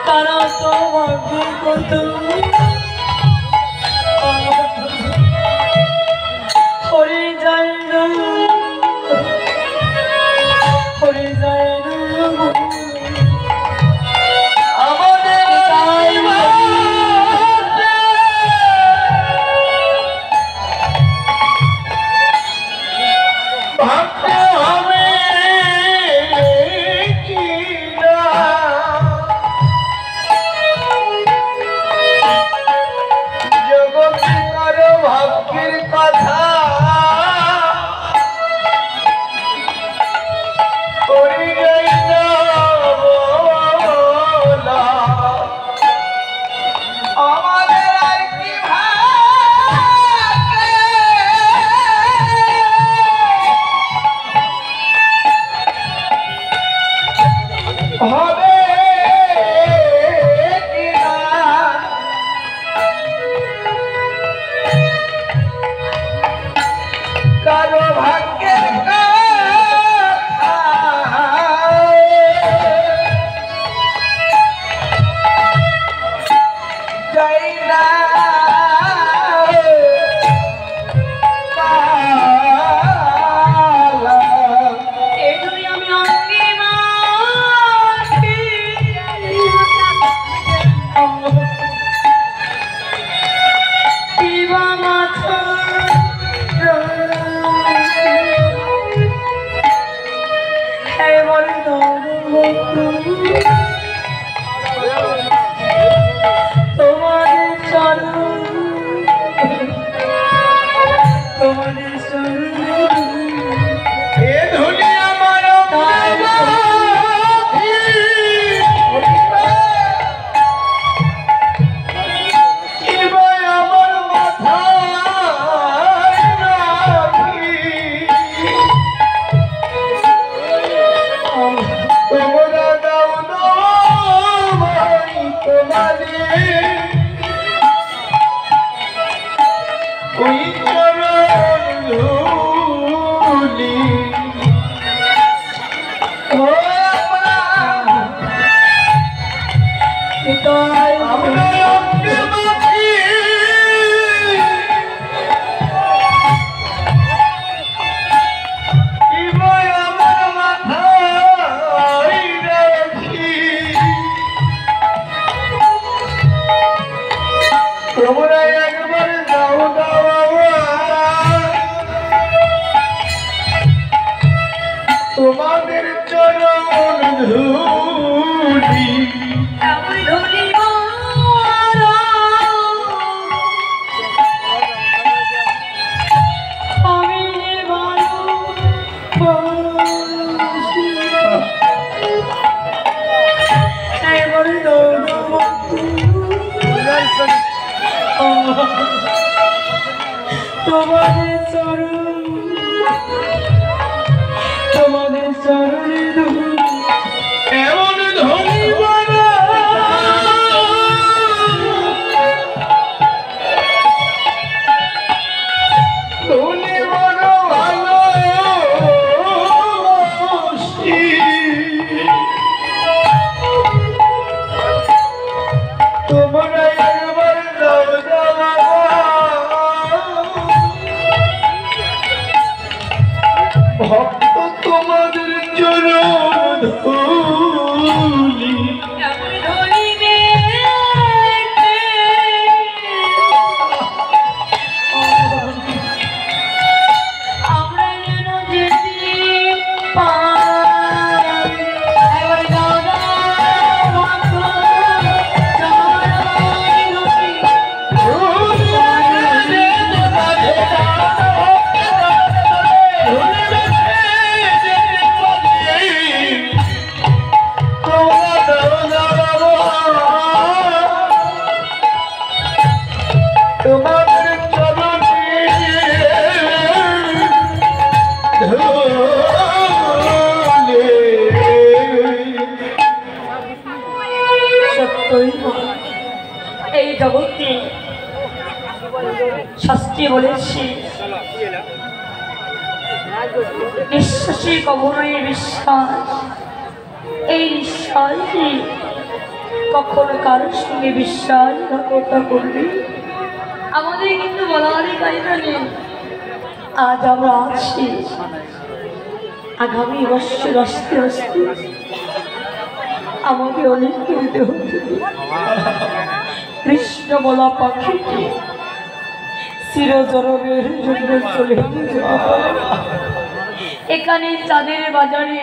তারা তো ভাগ্য কত হরে যায় না হরে যায় না নিঃশ্বাসে কখনোই বিশ্বাস, এই নিঃশ্বাসই কখনো কারোর সঙ্গে বিশ্বাসঘাতকতা করবি। আমাদের কিন্তু বলারই কায়দা নেই। আজ আমরা আছি, আগামী বৎসর আস্তে আস্তে আমাকে অনেক করতে হচ্ছে। কৃষ্ণ বলা পাখিটি চিরজরবের জন্য চলে যায়। এখানে চাঁদের বাজারে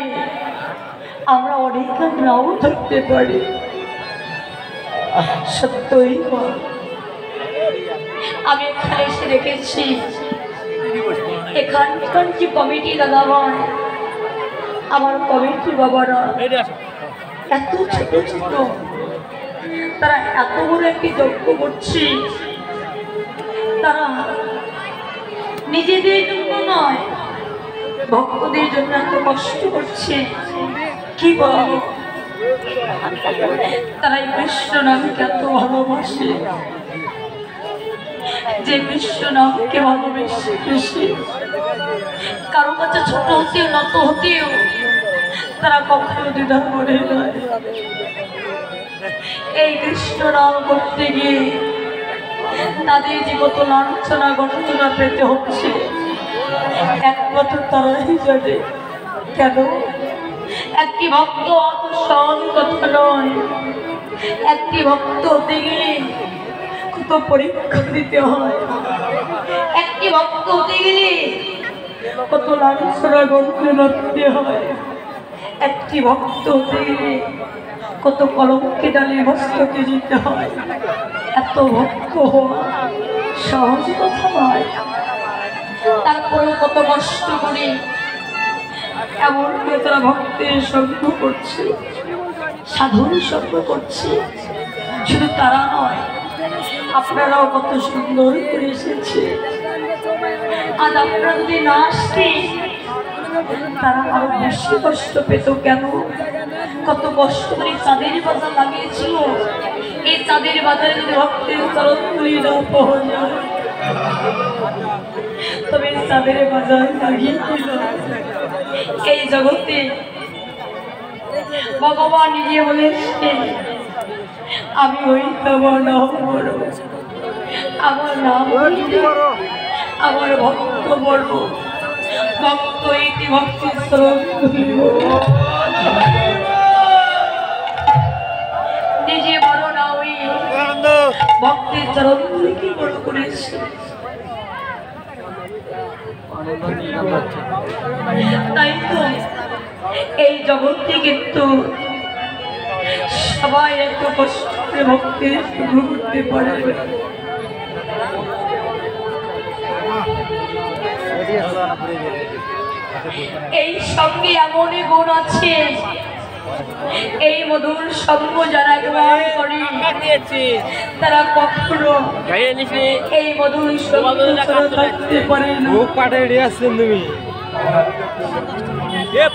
আমরা অনেক নাও থাকতে পারি, সত্যই আমি এখানে এসে দেখেছি এখানকার যে কমিটি দাদা ভাই, আমার কমিটি বাবারা এত ছোট ছোট, তারা এত বড় একটি যজ্ঞ করছে। তারা নিজেদের জন্য নয়, ভক্তদের জন্য এত কষ্ট করছে। কি বলবো, তারা এই কৃষ্ণ নামকে এত ভালোবাসে, যে কৃষ্ণ নামকে ভালোবেসে কারো কাছে ছোট হতেও নত হতেও তারা কখনো দ্বিধা করে নয়। এই কৃষ্ণ নাম করতে গিয়ে তাদের যে কত লাঞ্ছনা গঞ্জনা পেতে হচ্ছে একমাত্র তারাই জানে। কেন? একটি ভক্ত অত সহজ কথা নয়। একটি ভক্ত হতে গেলে কত পরীক্ষা দিতে হয়, একটি ভক্ত হতে গেলে কত লাঞ্ছনা গঞ্জনা পেতে হয়, একটি ভক্ত হতে গেলে কত কলঙ্কে ডালে হস্তকে যেতে হয়। এত ভক্ত হওয়া সহজ কথা নয়। তারপরেও কত কষ্ট করে এমন তারা ভক্তের সঙ্গ করছে, সাধুর সঙ্গ করছে। শুধু তারা নয়, আপনারাও কত সুন্দর করে এসেছে। আজ আপনারা যদি না আসতে তারা আরো বেশি কষ্ট পেত। কেন? কত কষ্ট করে চাঁদের বাজার লাগিয়েছিল। এই চাঁদের বাজারে যদি ভক্তের চরণ তুলি না পাওয়া যায়, তবে চাঁদের বাজার লাগিয়েছিল এই জগতে। ভগবান নিজে বলেছেন, আমি ওই তোমার নাম বড়, আমার নাম আমার ভক্ত বড়, ভক্ত ইতি ভক্তি শ্রম নিজে বড় না ওই ভক্তের চরণ কি বড় করেছে। তাই তো এই জগৎটি কিন্তু সবাই এত কষ্ট করে ভক্তের শুরু করতে পারে। এই সঙ্গে এমনই গুণ আছে, এই মধুর সঙ্গ যারা গ্রহণ করে তারা কখনো এই মধুর সঙ্গ ছাড়া থাকতে পারে না। তুমি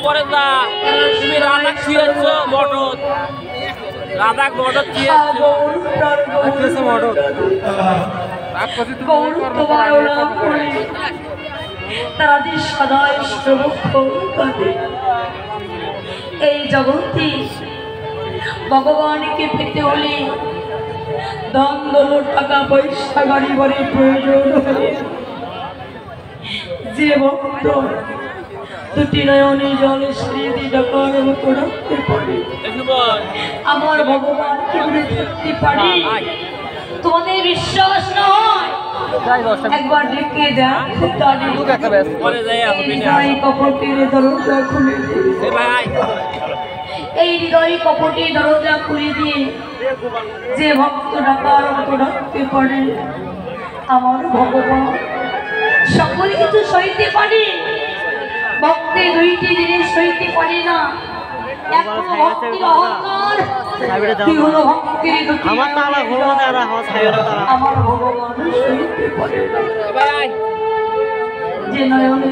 পরে না, তুমি রাধা খিয়েছ মটর, রাধা মটর তারা যে সদাই এই জগৎটি ভগবানকে পেতে হলে ধন দৌলত টাকা পয়সা গাড়ি বাড়ি প্রয়োজন হলে যে ভক্ত দুটি নয়নে জলে স্মৃতি ডাকার মতো রাখতে পারে, আমার ভগবানকে বলে থাকতে পারি। তোমাদের বিশ্বাস না হয় একবার ডেকে দেয়, কপটের দরজা খুলে এই হৃদয় কপটের দরজা খুলে দিয়ে যে ভক্ত ডাকার মতো ডাকতে পারে, আমার ভগবান সকল কিছু সইতে পারে। ভক্তে দুইটি জিনিস সইতে পারে না, এক হলো ভক্তির অহংকার, দুই হলো ভক্তির দুটি। আমার ভগবান সইতে পারে না। যে নয়নে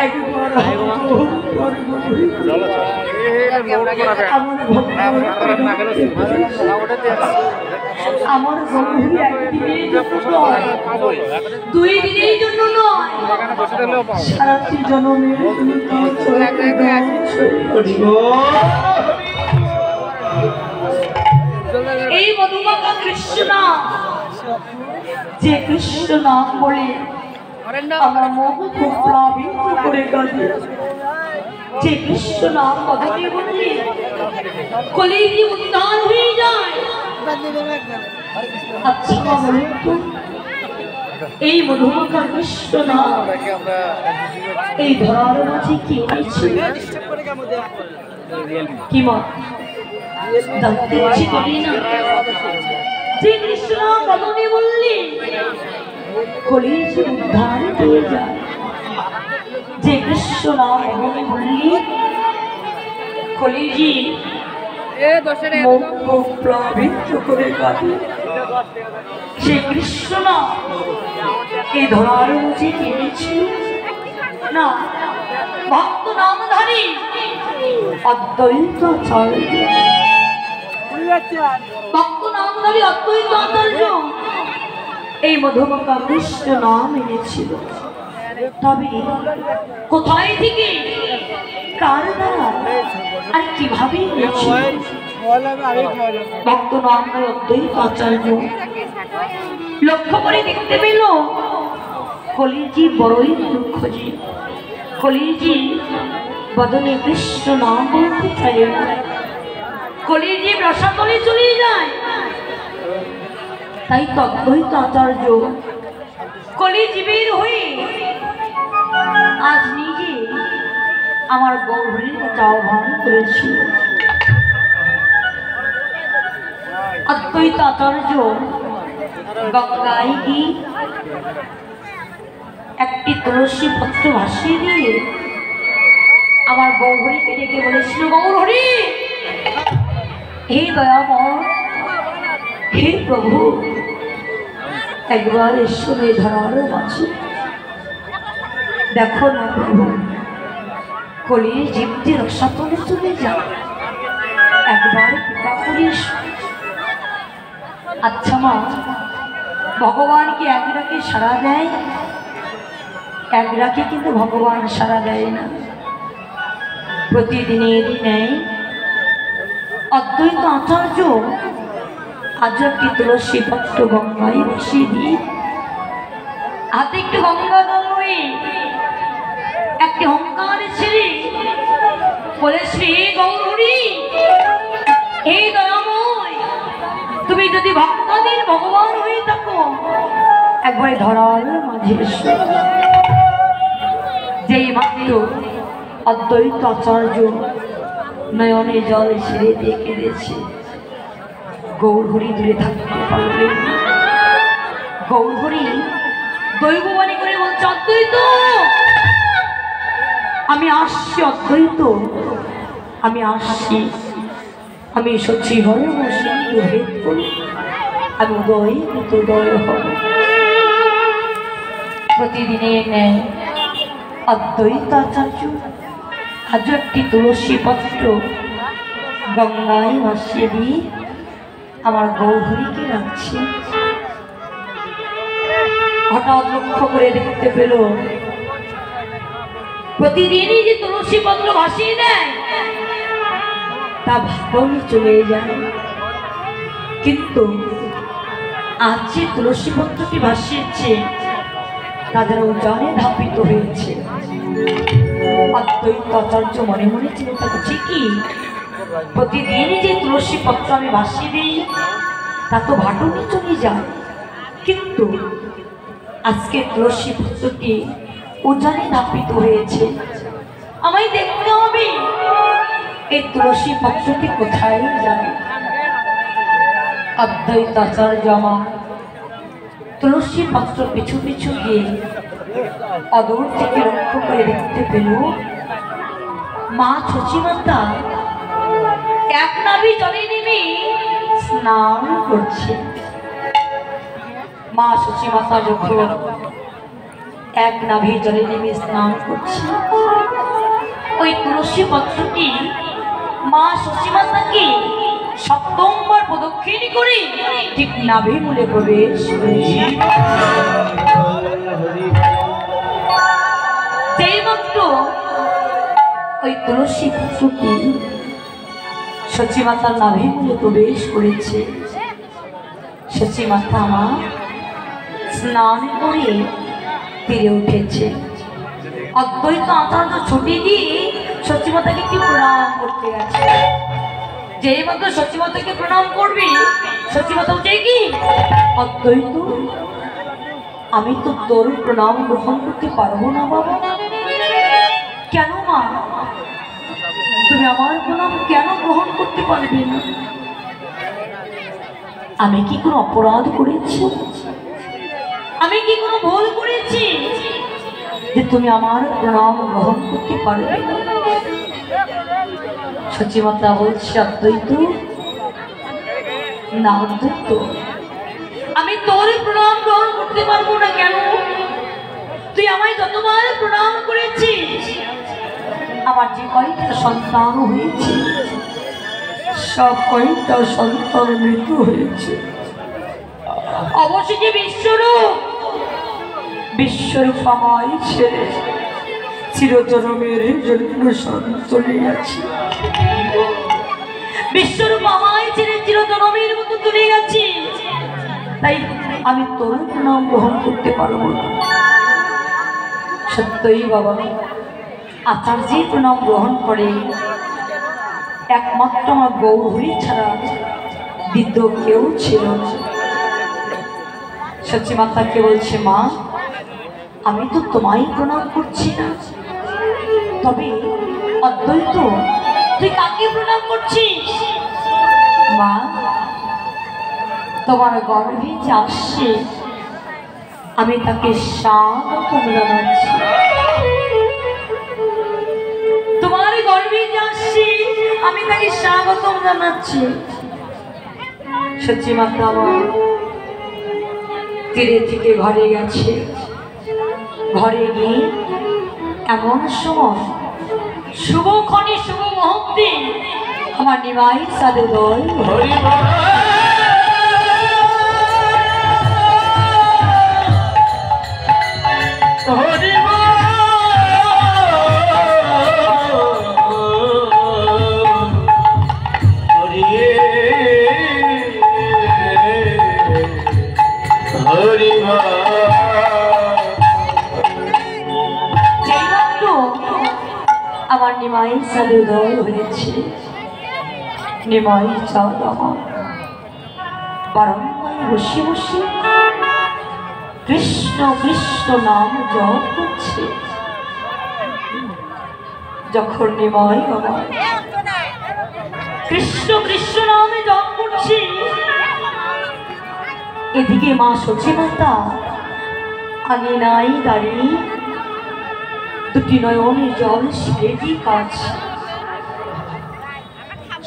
একবার আমার ভগবান আমার গৌরী একদিনের জন্য নয়, 2 দিনের জন্য নয়, সারাটি জন্মের এই মধুমাখা কৃষ্ণ, যে কৃষ্ণ নাম বলে আমার মোহ খুব প্লাবিত করে কাঁদে, যে কৃষ্ণ নাম কথাটি বললে কলিজি উদ্ধার হয়ে যায়। আচ্ছা বলুন তো, এই মধুমাখা কৃষ্ণ নাম এই ধরার মাঝে কি হয়েছে? কি মা জানতে ইচ্ছে করি না? যে কৃষ্ণ কথাটি বললে কলিজি উদ্ধার হয়ে যায়, যে কৃষ্ণ নাম বললি কলিজি প্লাবিত করে কাঁদে, সেই কৃষ্ণ নাম এই ধরার মাঝে কিনেছি না ভক্ত নামধারী অদ্বৈত আচার্য, ভক্ত নামধারী অদ্বৈত আচার্য এই মধুমাখা কৃষ্ণ নাম এনেছিল। তবে কোথায় থেকে, কার দ্বারা, আর কিভাবে এনেছিল? ভক্ত নামধারী অদ্বৈত আচার্য লক্ষ্য করে দেখতে পেল কলিজি বড়ই দুঃখজি, কলিজি বদনে কৃষ্ণ নাম বলতে চায় না, কলিজি রসাতলে চলে যায়। তাই অদ্বৈত আচার্য কলিজীবের হয়ে আজ নিজে আমার গৌরীর কাছে আহ্বান করেছিল। অদ্বৈত আচার্য গঙ্গায় গিয়ে একটি তুলসী পত্র ভাসিয়ে দিয়ে আমার গৌরীকে ডেকে বলেছিল, গৌরী হে দয়াময়, হে প্রভু, একবার এসো এই ধরার মাঝে, দেখো না প্রভু কলির জীবটি রসাতলে চলে যায়, একবার কৃপা করিস। আচ্ছা মা, ভগবান কি এক ডাকে সাড়া দেয়? এক ডাকে কিন্তু ভগবান সাড়া দেয় না। প্রতিদিনের ন্যায় অদ্বৈত আচার্য আজ একটি তুলসী পত্র গঙ্গায় বসিয়ে দিয়ে হাতে একটু গঙ্গা জল হয়ে একটি হংকার ছেড়ে বলে, শ্রী গৌরী হে দয়াময়, তুমি যদি ভক্তদের ভগবান হয়ে থাকো একবার ধরার মাঝে এসো। যেই মাত্র অদ্বৈত আচার্য নয়নে জল ছেড়ে দিয়ে কেঁদেছে, গৌরহরি দূরে থাকতে পারবে না। গৌরহরি দৈববাণী করে বলছে, অদ্বৈত আমি আসছি, অদ্বৈত আমি আসছি, আমি সচিহর সিন্ধু ভেদ করি, আমি উদয় উদয় হব। প্রতিদিনের ন্যায় অদ্বৈত আচার্য আজ একটি তুলসী পত্র গঙ্গায় ভাসিয়ে দিয়ে আমার গৌরীকে রাখছে। হঠাৎ লক্ষ্য করে দেখতে পেল প্রতিদিনই যে তুলসী পত্র ভাসিয়ে দেয় তা ভাবনে চলে যায়, কিন্তু আজ যে তুলসী পত্রটি ভাসিয়েছে তা যেন জলে ধাপিত হয়েছে। অদ্বৈত আচার্য মনে মনে চিন্তা করছে, কি প্রতিদিনই যে তুলসী পত্র আমি ভাসিয়ে দিই তা তো ভাটনে চলে যায়, কিন্তু আজকে তুলসী পত্রটি উজানে ধাপিত হয়েছে, আমায় দেখতে হবে এই তুলসী পত্রটি কোথায় যায়। অদ্বৈত আচার্য আমার তুলসী পত্র পিছু পিছু গিয়ে অদূর থেকে লক্ষ্য করে দেখতে পেল মা শচীমাতা এক নাভি জলে নেমে স্নান করছে। মা শচীমাতা যখন এক নাভি জলে নেমে স্নান করছে, ওই তুলসী পত্রটি মা শচীমাতাকে সপ্তমবার প্রদক্ষিণ করে ঠিক নাভি মূলে প্রবেশ করেছি। সেই মাত্র ওই তুলসী পুত্রটি সচিমাতার নাভি মূলে প্রবেশ করেছে। সচিমাতা আমার স্নান করে ফিরে উঠেছে। অদ্বৈত আচার্য ছুটি দিয়ে সচিমাতাকে কি প্রণাম করতে গেছে। যেই মাত্র সচিমাতাকে প্রণাম করবি, সচিমাতা উঠে কি, অদ্বৈত আমি তো তোর প্রণাম গ্রহণ করতে পারবো না বাবা। কেন মা, তুমি আমার প্রণাম কেন গ্রহণ করতে পারবে না? আমি কি কোনো অপরাধ করেছি? আমি কি কোনো ভুল করেছি যে তুমি আমার প্রণাম গ্রহণ করতে পারবে না? সচিমাতা বলছে, অদ্বৈত না অদ্বৈত, আমি তোর প্রণাম গ্রহণ করতে পারবো না। কেন? তুই আমায় যতবার প্রণাম করেছিস, আমার যে কয়েকটা সন্তান হয়েছে সব কয়েকটা সন্তান মৃত্যু হয়েছে। অবশেষে বিশ্বরূপ আমায় ছেড়ে চিরজনমের জন্য চলে গেছে। বিশ্বরূপ আমায় ছেড়ে চিরজনমের মতো চলে গেছে, তাই আমি তোর প্রণাম গ্রহণ করতে পারবো না। সত্যই বাবা, আচার্যের প্রণাম গ্রহণ করে একমাত্র আমার গৌরী ছাড়া দ্বিতীয় কেউ ছিল না। সচিমাতাকে বলছে, মা আমি তো তোমায় প্রণাম করছি না, তবে অদ্বৈত তুই কাকে প্রণাম করছিস? মা তোমার গর্ভে যে আসছে আমি তাকে স্বাগতম জানাচ্ছি। তোমার গর্ভে যে আসছে আমি তাকে স্বাগতম জানাচ্ছি। সচিমাতা তীরে থেকে ঘরে গেছে। ঘরে গিয়ে এমন সময় শুভক্ষণে শুভ মুহূর্তে আমার নিমাই সাধু দল আমার নিমাই সাধু দল হয়েছে। নিমাই চাঁদ আমার বারংবার বসে বসে কৃষ্ণ কৃষ্ণ নাম জপ করছে। যখন নিমাই আমার কৃষ্ণ কৃষ্ণ নামে জপ করছে, এদিকে মা সচিমাতা আগে নাই দাঁড়িয়ে দুটি নয়নের জল সেটি কাজ।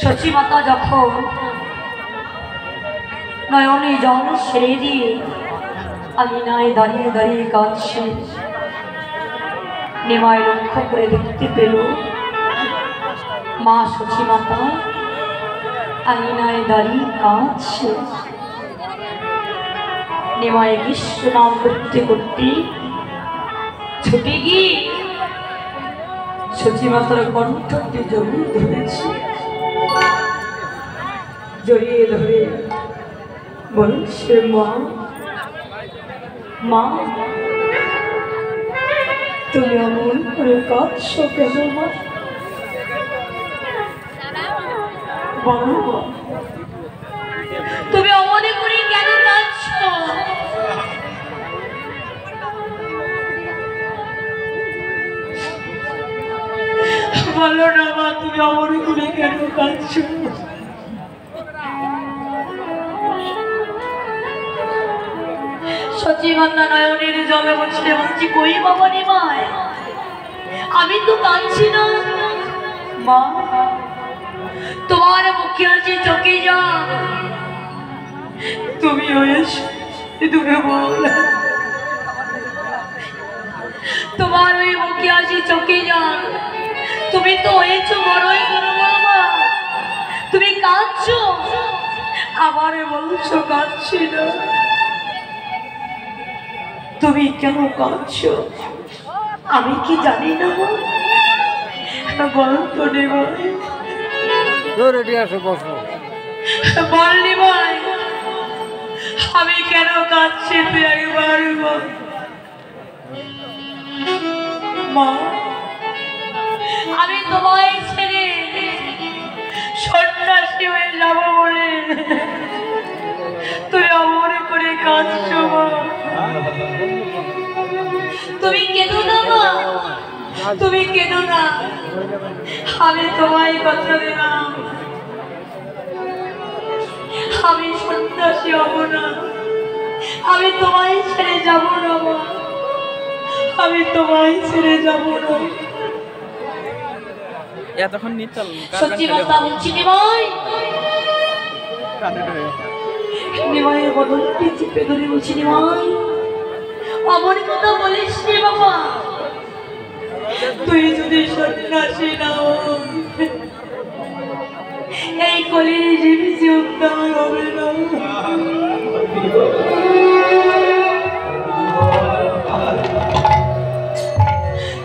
সচিমাতা যখন নয়নে জল সেরে দিয়ে আঙিনায় দাঁড়িয়ে দাঁড়িয়ে কাঁদছে, নিমাই লক্ষ্য করে দেখতে পেল মা সচিমাতা আঙিনায় দাঁড়িয়ে কাঁদছে। নিমাই কৃষ্ণ নাম করতে করতে ছুটে গিয়ে সচিমাতার কণ্ঠকে জড়িয়ে ধরেছে। জড়িয়ে ধরে বলছে, মা মা তুমি এমন করে কাঁদছো কেন? মা তুমি অমনে করে কেন কাঁদছো? বলো না মা, তুমি অমনে করে কেন কাঁদছো? সচিমাতা নয়নের জলে বসে বলছি, কই বাবা নিমাই, আমি তো কাঁদছি না। মা তোমার মুখে আছে চোখে যা, তুমি হয়েছো দুর্বল। তোমার ওই মুখে আছে চোখে যা, তুমি তো হয়েছো বড়ই দুর্বল। মা তুমি কাঁদছো, আমারে বলছো কাঁদছি না, তুমি কেন কাঁদছো? আমি কি জানি না? বল তো নিমাই, বল নিমাই, আমি কেন কাঁদছি তুই একবার বল। মা, আমি তোমায় ছেড়ে সন্ন্যাসী হয়ে যাবো বলে তুই অমর করে কাঁদছো মা। তুমি কেঁদো না মা, তুমি কেঁদো না, আমি তোমায় কথা দিলাম, আমি সন্ন্যাসী হব না, আমি তোমায় ছেড়ে যাব না মা, আমি তোমায় ছেড়ে যাব না। এতক্ষণ নিচল সত্যি কথা বলছি নিমাই, নিমাইয়ের বদলটি চিপে ধরে বলছি নিমাই, অমর কথা বলিস রে বাবা, তুই যদি সন্ন্যাসী না এই কলির জীবী উদ্ধার হবে না।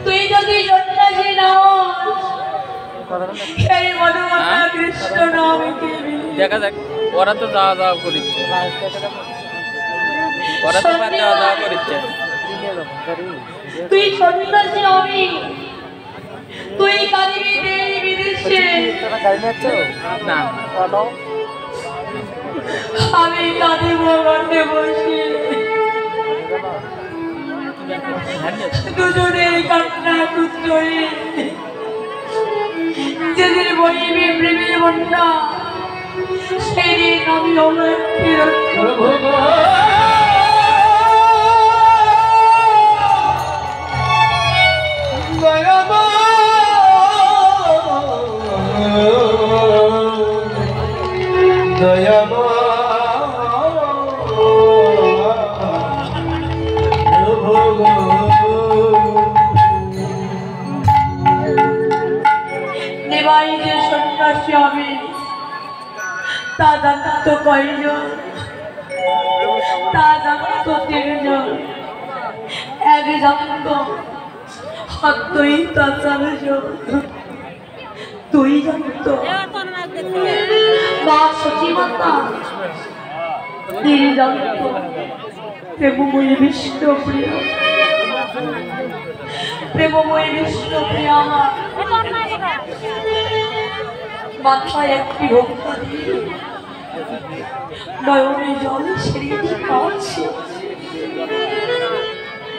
তুই যদি সন্ন্যাসী না এই মনোমাতা কৃষ্ণ নামকে দেখা যাক, ওরা তো যাওয়া যাওয়া করিচ্ছে, ওরা তো যাওয়া যাওয়া করিচ্ছে। তুই সন্ন্যাসী হবি, তুই কাঁদিবি বিদেশে, না আমি কাঁদিব ঘরে বসে, দুজনের কান্না কুত্তরে যেদিন বইবে প্রেমের বন্যা, সেদিন আমি অনেক নিমাই যে সন্ন্যাসী হবে তা জানত কয়জন? তা জানত 3 জন। এক জানত তুই তা 4 জন, তুই জানত মা সচিমাতা, 3 জানত প্রেমময়ী বিষ্ণুপ্রিয়া, প্রেমময়ী বিষ্ণুপ্রিয়া আমার মাথায় একটি ভক্তা দিয়ে নয়নে জল ছেড়ে কাঁদছে।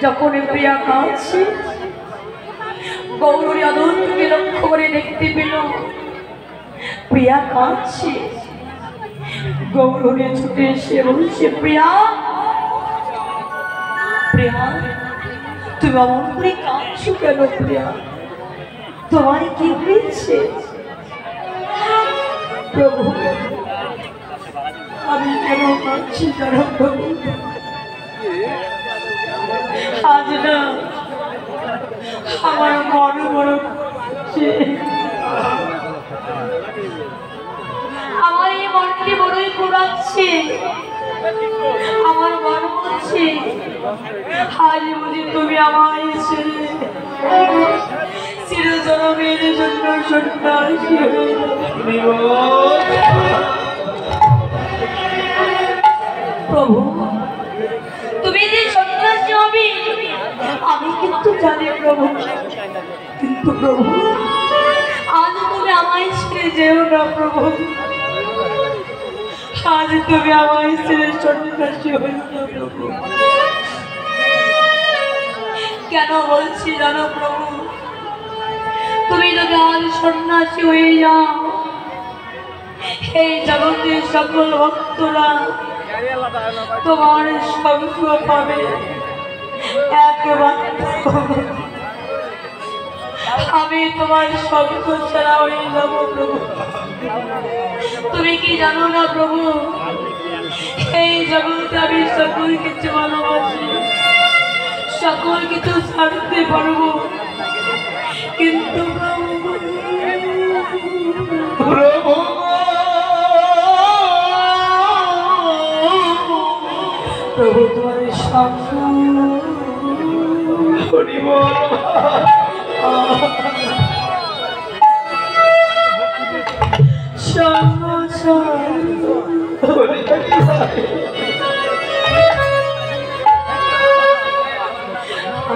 যখন প্রিয়া কাঁদছে, গৌরী আদরকে লক্ষ্য করে দেখতে পেল প্রিয়া কাঁদছে। গৌরী ছুটে এসে বলছে, প্রিয়া, প্রিয়া, তুমি অমন করে কাঁদছো কেন? প্রিয়া, তোমার কি হয়েছে? প্রভু, আমি কেন কাঁদছি জানো প্রভু? আজ না আমার মন বড় করছে, আমার এই মনটি বড়ই পোড়াচ্ছে, আমার মন বলছে আজ বুঝি তুমি আমায় ছেড়ে চিরজনমের জন্য সন্ন্যাসী হয়ে যাবে। প্রভু, তুমি যে সন্ন্যাসী হবে আমি কিন্তু জানি প্রভু, কিন্তু প্রভু আজ তুমি আমায় ছেড়ে যেও না প্রভু, আজ তুমি আমায় ছেড়ে সন্ন্যাসী হয়ে না প্রভু। কেন বলছি জানো প্রভু? তুমি যদি আজ সন্ন্যাসী হয়ে যাও, এই জগতের সকল ভক্তরা তোমার সঙ্গ পাবে একমাত্র, আমি তোমার সঙ্গ ছাড়া হয়ে যাবো প্রভু। তুমি কি জানো না প্রভু, এই জগতে আমি সকল কিছু ভালোবাসি, সকল কিছু ছাড়তে পারবো, কিন্তু প্রভু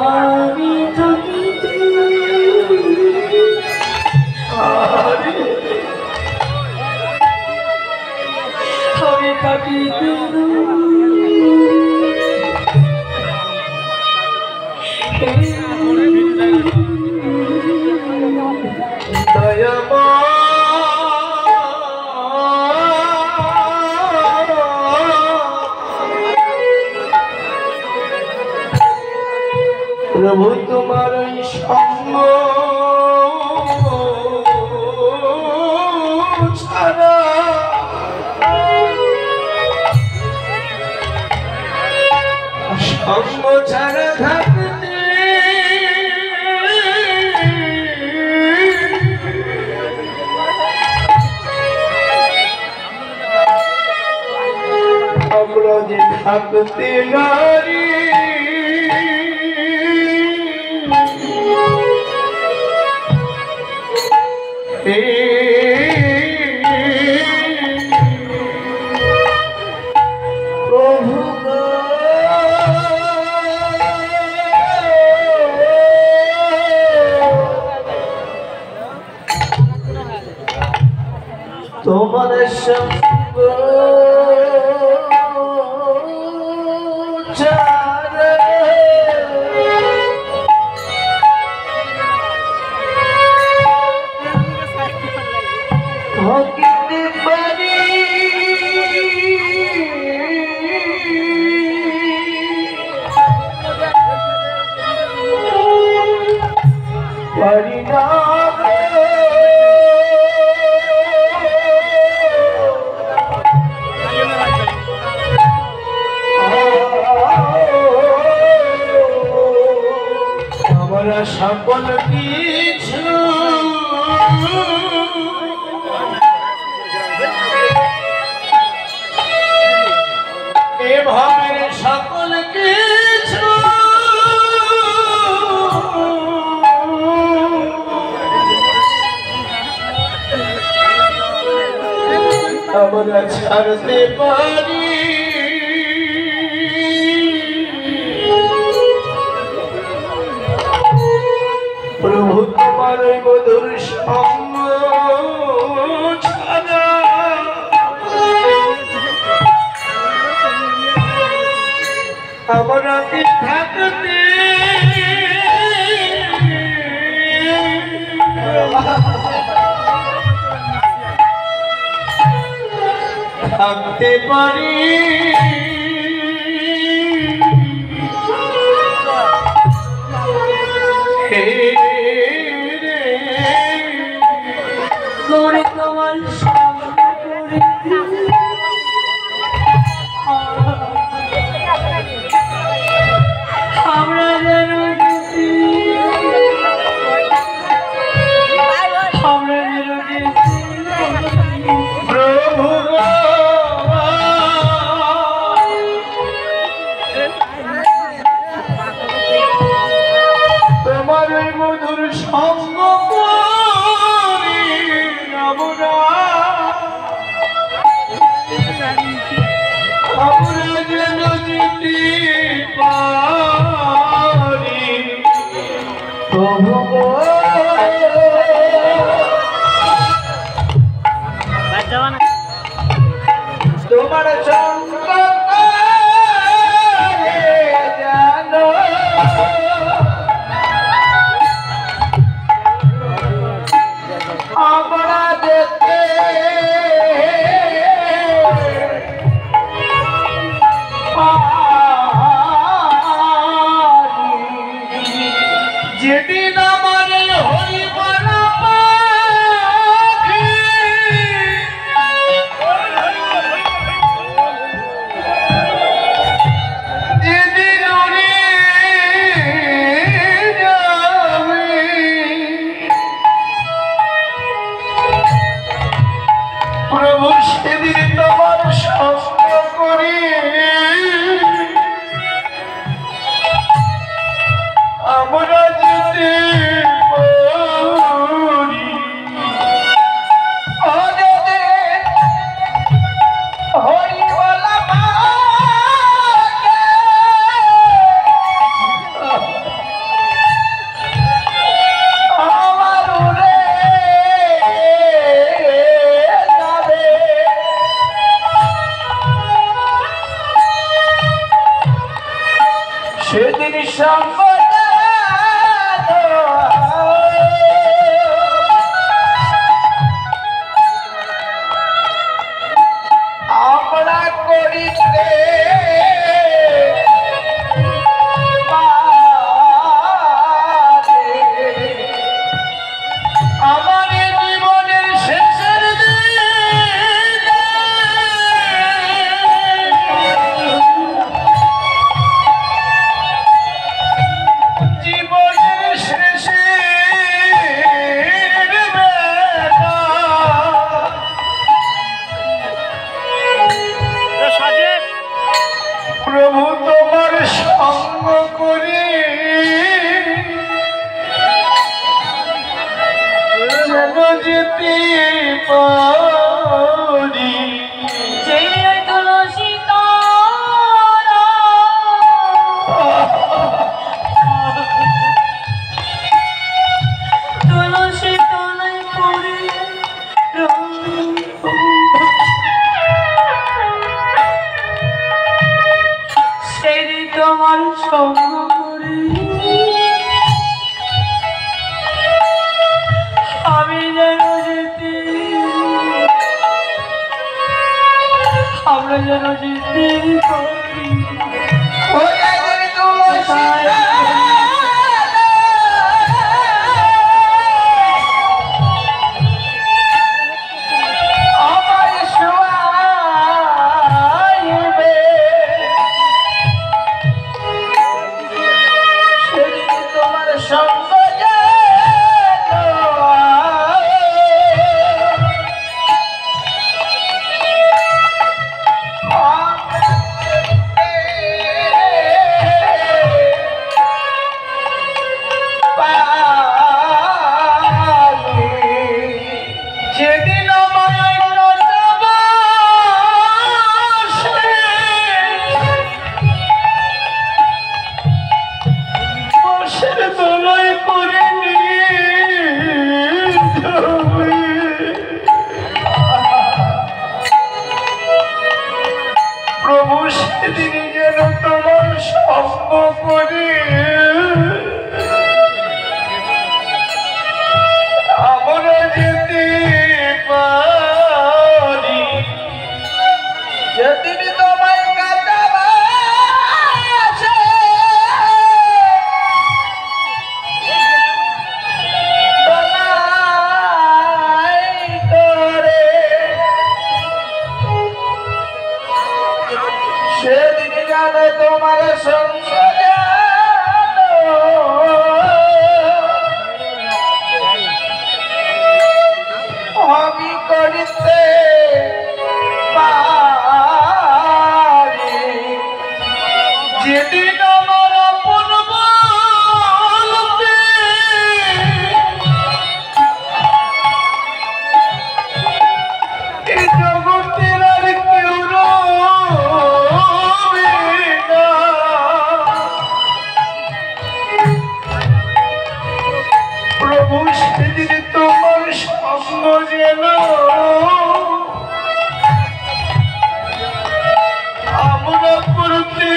আমি থাকিতে আমি থাকিতে प्रभु तुम्हार संग छाड़ा संग छाड़ा থাকতে আমরা যে থাকতে নারী প্রভু তোমার সঙ্গ ছাড়া থাকিতে পারি না আমরা সকল কিছু এভাবে সকল কিছু আমরা ছাড়তে পারি প্রভু তোমার মধুর সঙ্গ ছাড়া আমরা কি থাকতে থাকতে পারি করে তোমার সঙ্গ করে আমরা যেন আমরা যেন প্রভু তোমার মধুর সঙ্গ করি আমরা যেন যেতে পারি প্রভু তোমার সঙ্গ জানো আমরা যেতে যেদিন আমার হরিবরা পাখি যেদিন উড়ে যাবে প্রভু সেদিন তোমার সঙ্গ করি আমরা যেতে পারি যেই ওই তুলসী তলা তুলসী তলায় পড়ে সেই তোমার সঙ্গ করি আমি যেন যেতে আমরা যেন যেতে পারি যেদিন আমায় বসের তলায় করে প্রভু সেদিনই যেন তোমার সঙ্গ করে আমরা যেতে পারি যেদিন তোমায় কাটাবাসে দোলাই করে সেদিন জানো তোমার সংসার আমি করিতে পারি যেদিন আমার আপন বলতে এই জগতের আর কেউ রবে না প্রভু সেদিন তোমার সঙ্গ যেন আমরা করতে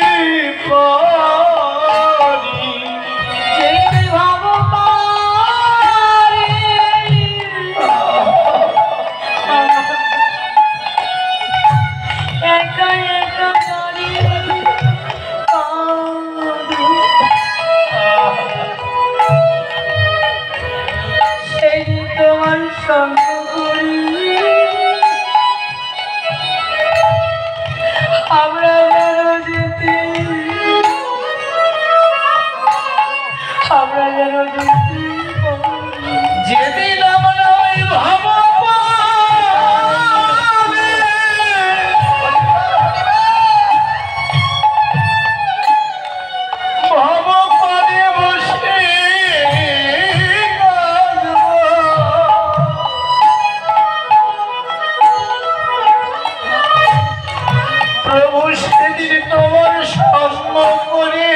পারি যেই ভাব পারি একা একা করি সেই তোমার সঙ্গ করি আমরা যেন যেতে আমরা যেন যেতে পারি যেদিন আমরা ওই ভাব পাবে, ভাব পানে বসে প্রভু সেদিন তোমার সঙ্গ করে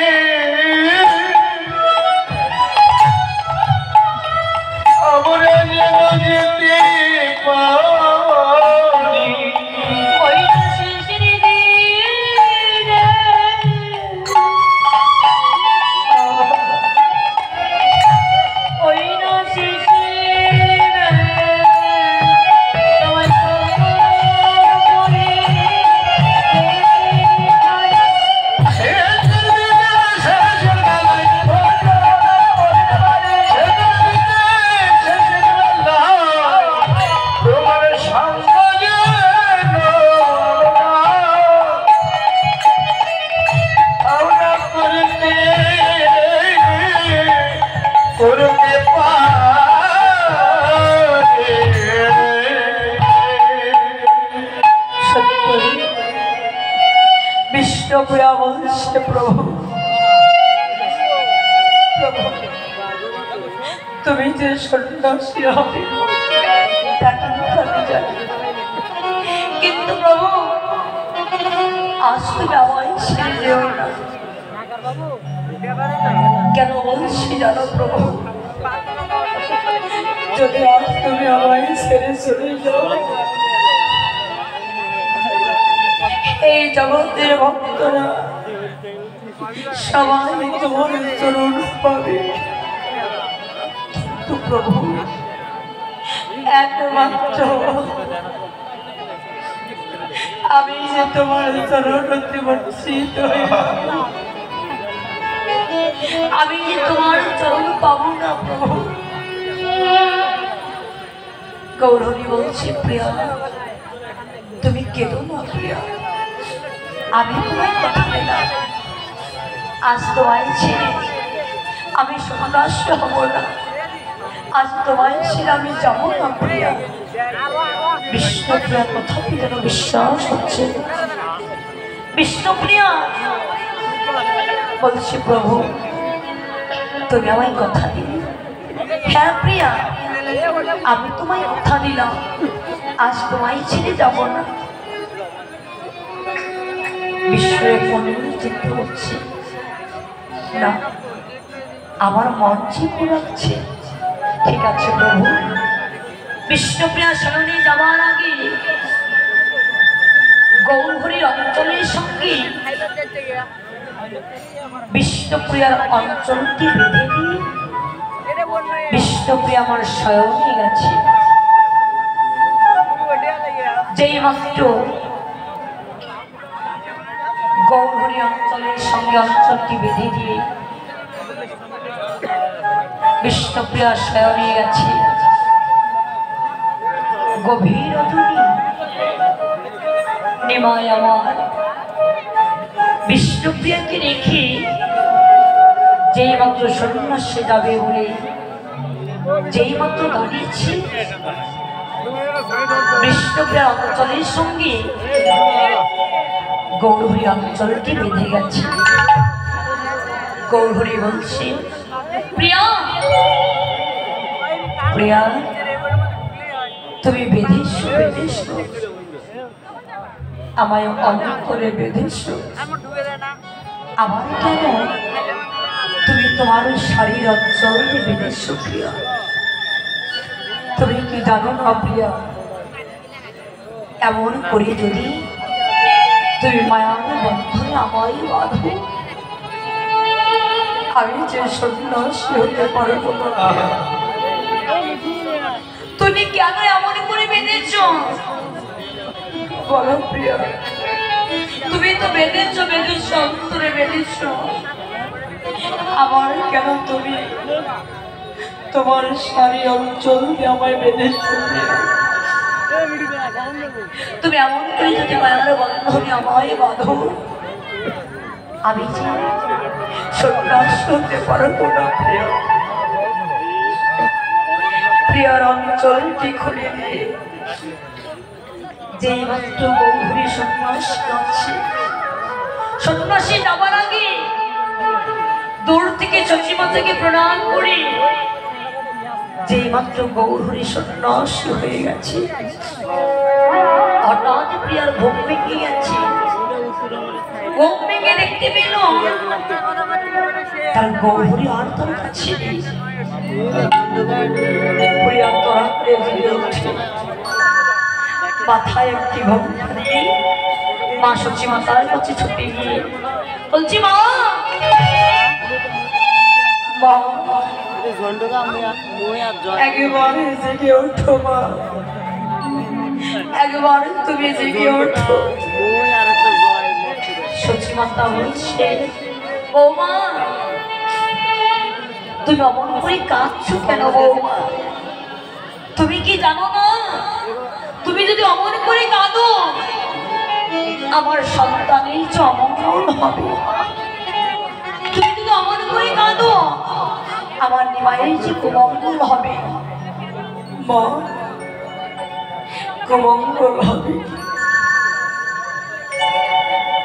আমরা যেন যেতে পারি ওই তো শিশির দিনে ওই না শিশিরে তোমার সঙ্গ করে তোমার সঙ্গ যেন আমরা করতে পারি সত্যি বিষ্ণুপ্রিয়া বলছে প্রভু প্রভু তুমি যে সন্ন্যাসী হবে তা কিন্তু আমি জানি, কিন্তু প্রভু আজ তুমি আমায় ছেড়ে যেও না। কেন বলছি জানো প্রভু, যদি আজ তুমি আমায় ছেড়ে চলে যাও, এই জগতের ভক্তরা সবাই তোমার চরণ পাবে, কিন্তু প্রভু একমাত্র আমি যে তোমার চরণে বঞ্চিত হয়ে আমি তোমার চরণ পাবো না প্রভু। গৌরী বলছি প্রিয়া, তুমি কেঁদো না প্রিয়া, আমি তোমার কথা দিলাম, আজ তোমায় ছেড়ে আমি সন্ন্যাসী হব না, আজ তোমায় ছেড়ে আমি যাবো না প্রিয়া। বিষ্ণুপ্রিয়ার কথা কি যেন বিশ্বাস হচ্ছে, বিষ্ণুপ্রিয়া বলছি প্রভু তুমি আমায় কথা দিলে। হ্যাঁ প্রিয়া, আমি তোমায় কথা দিলাম, আজ তোমায় ছেড়ে যাব না। বিশ্বের মনে চিন্তা হচ্ছে না, আমার মন চিন্তা রাখছে। ঠিক আছে প্রভু, বিষ্ণুপ্রিয়া শরণে যাওয়ার আগে গৌরহরির অঞ্চলের সঙ্গে বিষ্ণুপ্রিয়ার অঞ্চলটি বেঁধে দিয়ে বিষ্ণুপ্রিয়া আমার শয়নে গেছে। যেই মাত্র গৌরহরি অঞ্চলের সঙ্গে অঞ্চলটি বেঁধে দিয়ে বিষ্ণুপ্রিয়া শয়নে গেছে, গভীর রজনী নিমায় আমার বিষ্ণুপ্রিয়াকে রেখে যেই মাত্র সন্ন্যাসে যাবে বলে যেই মাত্র দাঁড়িয়েছি, বিষ্ণুপ্রিয়া অঞ্চলের সঙ্গে গৌরহরি অঞ্চলটি বেঁধে গেছে। গৌরহরি বলছে প্রিয়া, প্রিয়া তুমি বেঁধেছ, বেঁধেছ আমায় অনেক করে বেঁধেছ, আমার কেন তুমি তোমার ওই শাড়ির অঞ্চলে বেঁধেছ প্রিয়া? তুমি কি জানো না প্রিয়া, এমন করে যদি তুমি মায়ার বন্ধনে আমায় বাঁধো, আমি যে সন্ন্যাসী হতে পারবো না। তুমি কেন এমন করে বেঁধেছ বলো প্রিয়া? তুমি তো বেঁধেছ, বেঁধেছ অন্তরে বেঁধেছ, আমার কেন তুমি তোমার শাড়ি অঞ্চল আমায় বেঁধেছ? তুমি এমন করে যদি মায়ার বন্ধনে আমায় বাঁধো, আমি যে সন্ন্যাস হতে পারবো না প্রিয়া। প্রিয়ার অঞ্চলটি খুলে দিয়ে যেই মাত্র গৌরী সন্ন্যাসী যাচ্ছে, সন্ন্যাসী যাবার আগে দূর থেকে চচিমাতাকে প্রণাম করে যেই মাত্র গৌরী সন্ন্যাসী হয়ে গেছে, হঠাৎ প্রিয়ার ঘুম ভেঙে গেছে। ঘুম ভেঙে দেখতে পেল তার গৌরী আর তার কাছে নেই। প্রিয়া তরা করে জেগে ওঠে, মাথায় একটি ঘোমটা দিয়ে মা সচিমাতার কাছে ছুটে গিয়ে বলছি মা, মা একবার জেগে ওঠো মা, একবার তুমি জেগে ওঠো। সচিমাতা বলছে বৌমা তুমি অমন করে কাঁদছো কেন বৌমা? তুমি কি জানো না, তুমি যদি অমন করে কাঁদো আমার সন্তানের যে অমঙ্গল হবে। তুমি যদি অমন করে কাঁদো আমার নিমায়ের যে কুমঙ্গল হবে। মা কুমঙ্গল হবে,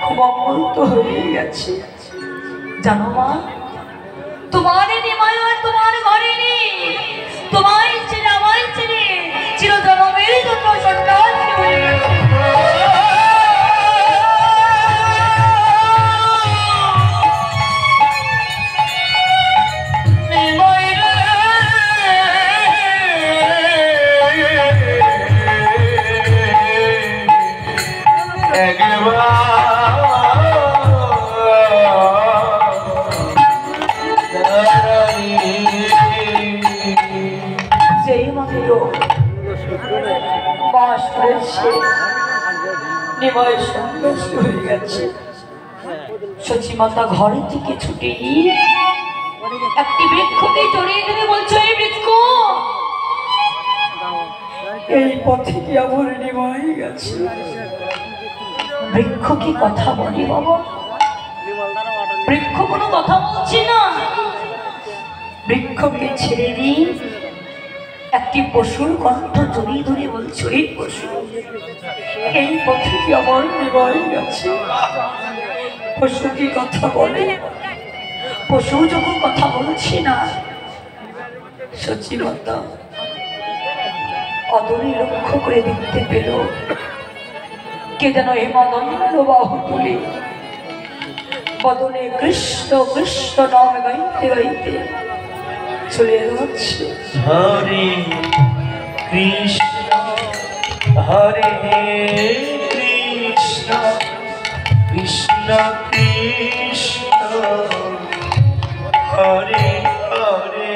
কুমঙ্গল তো হয়ে গেছে জানো মা, তোমার নিমায় আর তোমার ঘরে নেই। যেই মাত্র বাস করেছে নিময় সন্ন্যাস হয়ে গেছে। সচিমাতা ঘরে থেকে ছুটে একটি বৃক্ষকে জড়িয়ে ধরে বলছে, এই বৃক্ষ, এই পথে কি আমার নিময় গেছে? বৃক্ষ কি কথা বলে বাবা? বৃক্ষ কোনো কথা বলছি না। বৃক্ষকে ছেড়ে দিই, একটি পশুর কণ্ঠ জড়িয়ে ধরে বলছো, এই পশু, এই পথে কি আমার নিময় গেছে? পশু কি কথা বলে? পশু যখন কথা বলছি না, সচিমাতা অদূরে লক্ষ্য করে দেখতে পেল কে যেন হেমানন্দ বাহু তুলে বদনে কৃষ্ণ কৃষ্ণ নাম গাইতে গাইতে চলে যাচ্ছে। হরে কৃষ্ণ হরে কৃষ্ণ কৃষ্ণ কৃষ্ণ হরে হরে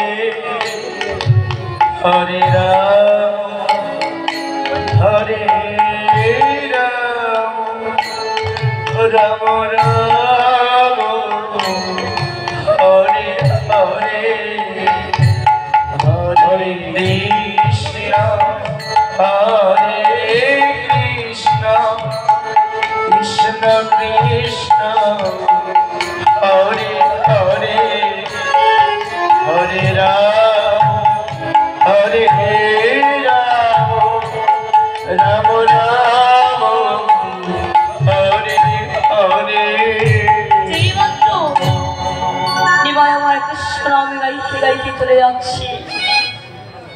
হরে রাম হরে রাম রাম রাম হরে হরে হরে কৃষ্ণ হরে কৃষ্ণ কৃষ্ণ কৃষ্ণ হরে হরে হরে রাম হরে রাম রাম রাম হরে হরে। নিমাই আমার কৃষ্ণ নামে গাইতে গাইতে চলে যাচ্ছি।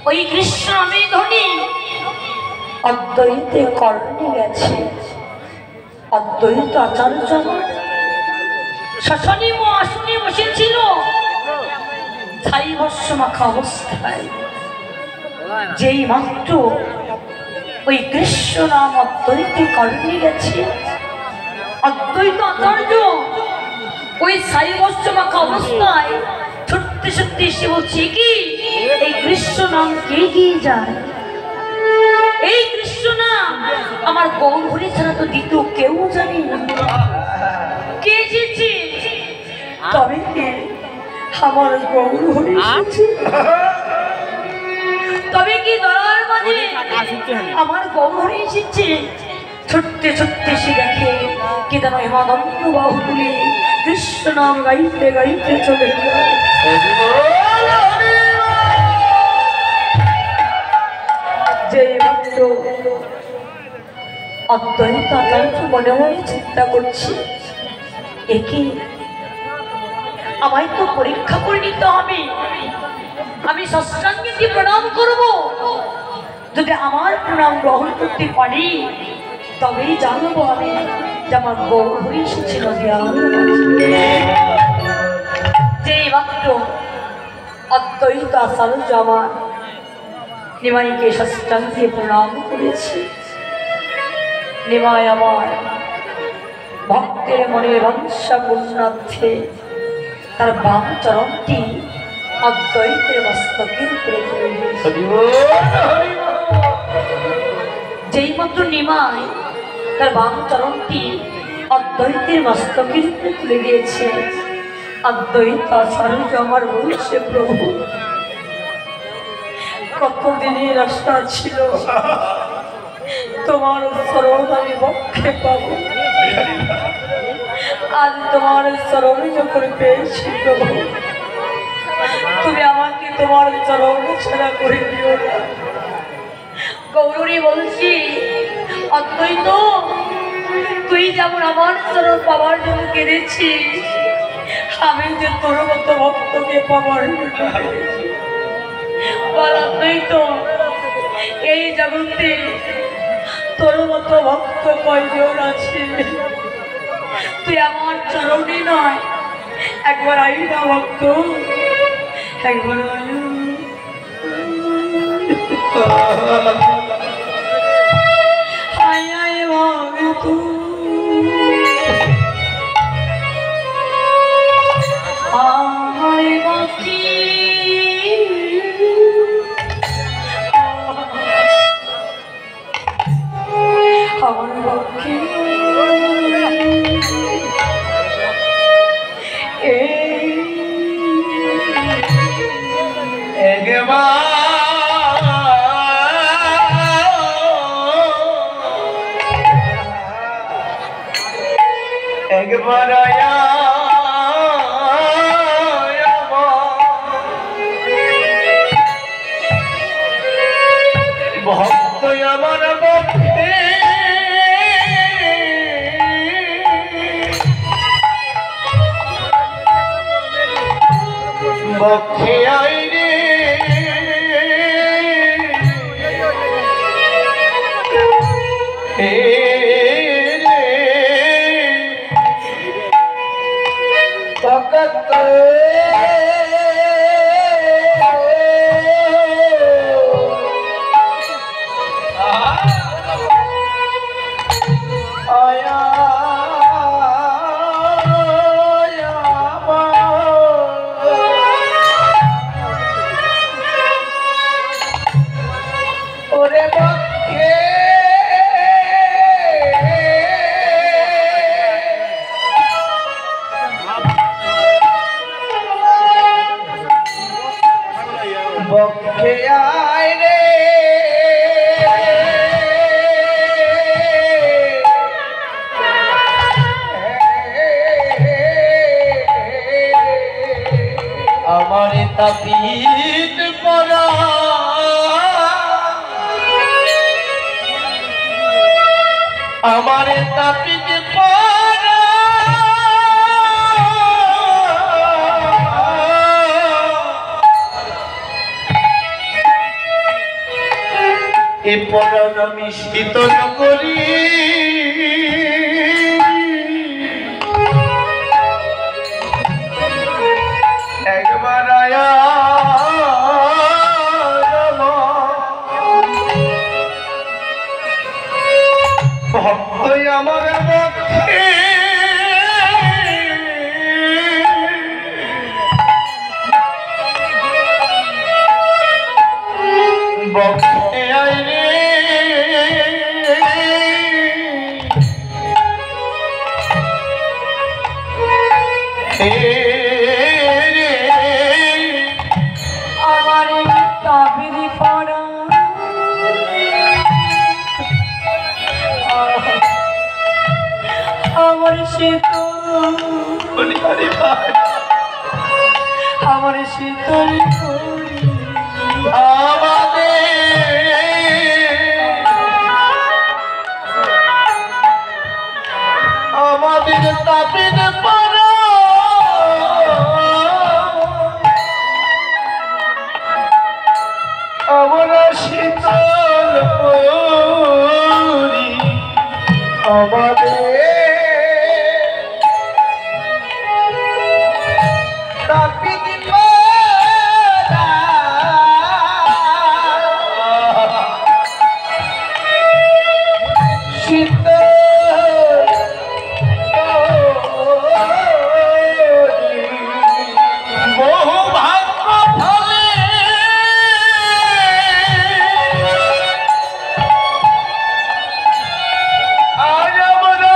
ওই কৃষ্ণ নামে ধ্বনি অদ্বৈতে কর্ণে গেছে। অদ্বৈত আচার্য শাসনে আসনে বসেছিল ছাই ভস্য মাখা অবস্থায়। যেই মাত্র ওই কৃষ্ণ নাম অদ্বৈতে কর্ণে গেছে, অদ্বৈত আচার্য ওই ছাই ভস্য মাখা অবস্থায় সত্যি সত্যি সে বলছে, কি এই কৃষ্ণ নাম কে গিয়ে যায়? এই কৃষ্ণ নাম আমার গৌরহরি ছাড়া তো দ্বিতীয় কেউ জানে না। কে এসেছে? তবে কে? আমার গৌরহরি এসেছে। তবে কি দরার মাঝে আমার গৌরহরি এসেছে? ছুটতে ছুটতে সে দেখে কে যেন হেমানন্দ বাহু তুলে কৃষ্ণ নাম গাইতে গাইতে চলে যায়। যে মাত্র অদ্বৈত আচার্য মনে মনে চিন্তা করছি, একে আমায় তো পরীক্ষা করে নিতে হবে। আমি ষষ্ঠাঙ্গে কি প্রণাম করব? যদি আমার প্রণাম গ্রহণ করতে পারি তবেই জানবো আমি যে আমার গৌরহরি এসেছিল। যে মাত্র অদ্বৈত আচার্য আমার নিমাইকে ষষ্ঠাঙ্গে প্রণাম করেছি, নিমাই আমার ভক্তের মনে বাঞ্ছা পূর্ণার্থে তার বাম চরণটি অদ্বৈতের মস্তকের উপরে তুলে দিয়েছে। যেই মাত্র নিমাই তার বাম চরণটি অদ্বৈতের মস্তকের উপরে তুলে দিয়েছে, অদ্বৈত আচার্য আমার বলছে, প্রভু কতদিনের আশা ছিল তোমার চরণ আমি বক্ষে পাবো, আজ তোমার চরণ যখন পেয়েছি প্রভু, তুমি আমাকে তোমার চরণ ছাড়া করে দিও না। গৌরী বলছি, অদ্বৈত তুই যেমন আমার চরণ পাওয়ার জন্য কেঁদেছিস, আমি যে তোর মতো ভক্তকে পাওয়ার জন্য কেঁদেছি। বল অদ্বৈত, এই জগতে তোর মতো ভক্ত কয়জন আছে? তুই আমার চরণই নয়, একবার আই না ভক্ত, একবার আয় আয় ভক্ত। আয় বাকি মারায়া ভক্ত আমার বক্ষে বক্ষে আইরে বক্ষে আয় রে আমার তাপিত পরা আমার তাপিত পরা এ পরাণ আমি শীতল করি একবার আয়া ভক্ত আমার পক্ষে বক্ষে আইরে আমার কাবেরি পড়া আমার শীতল আমার শীতল করি আমাদের তাপিত পরা আমরা শীতল করি আমাদের তাপিত পরা শীতল বহু ভাগ্য ফলে আজ আমরা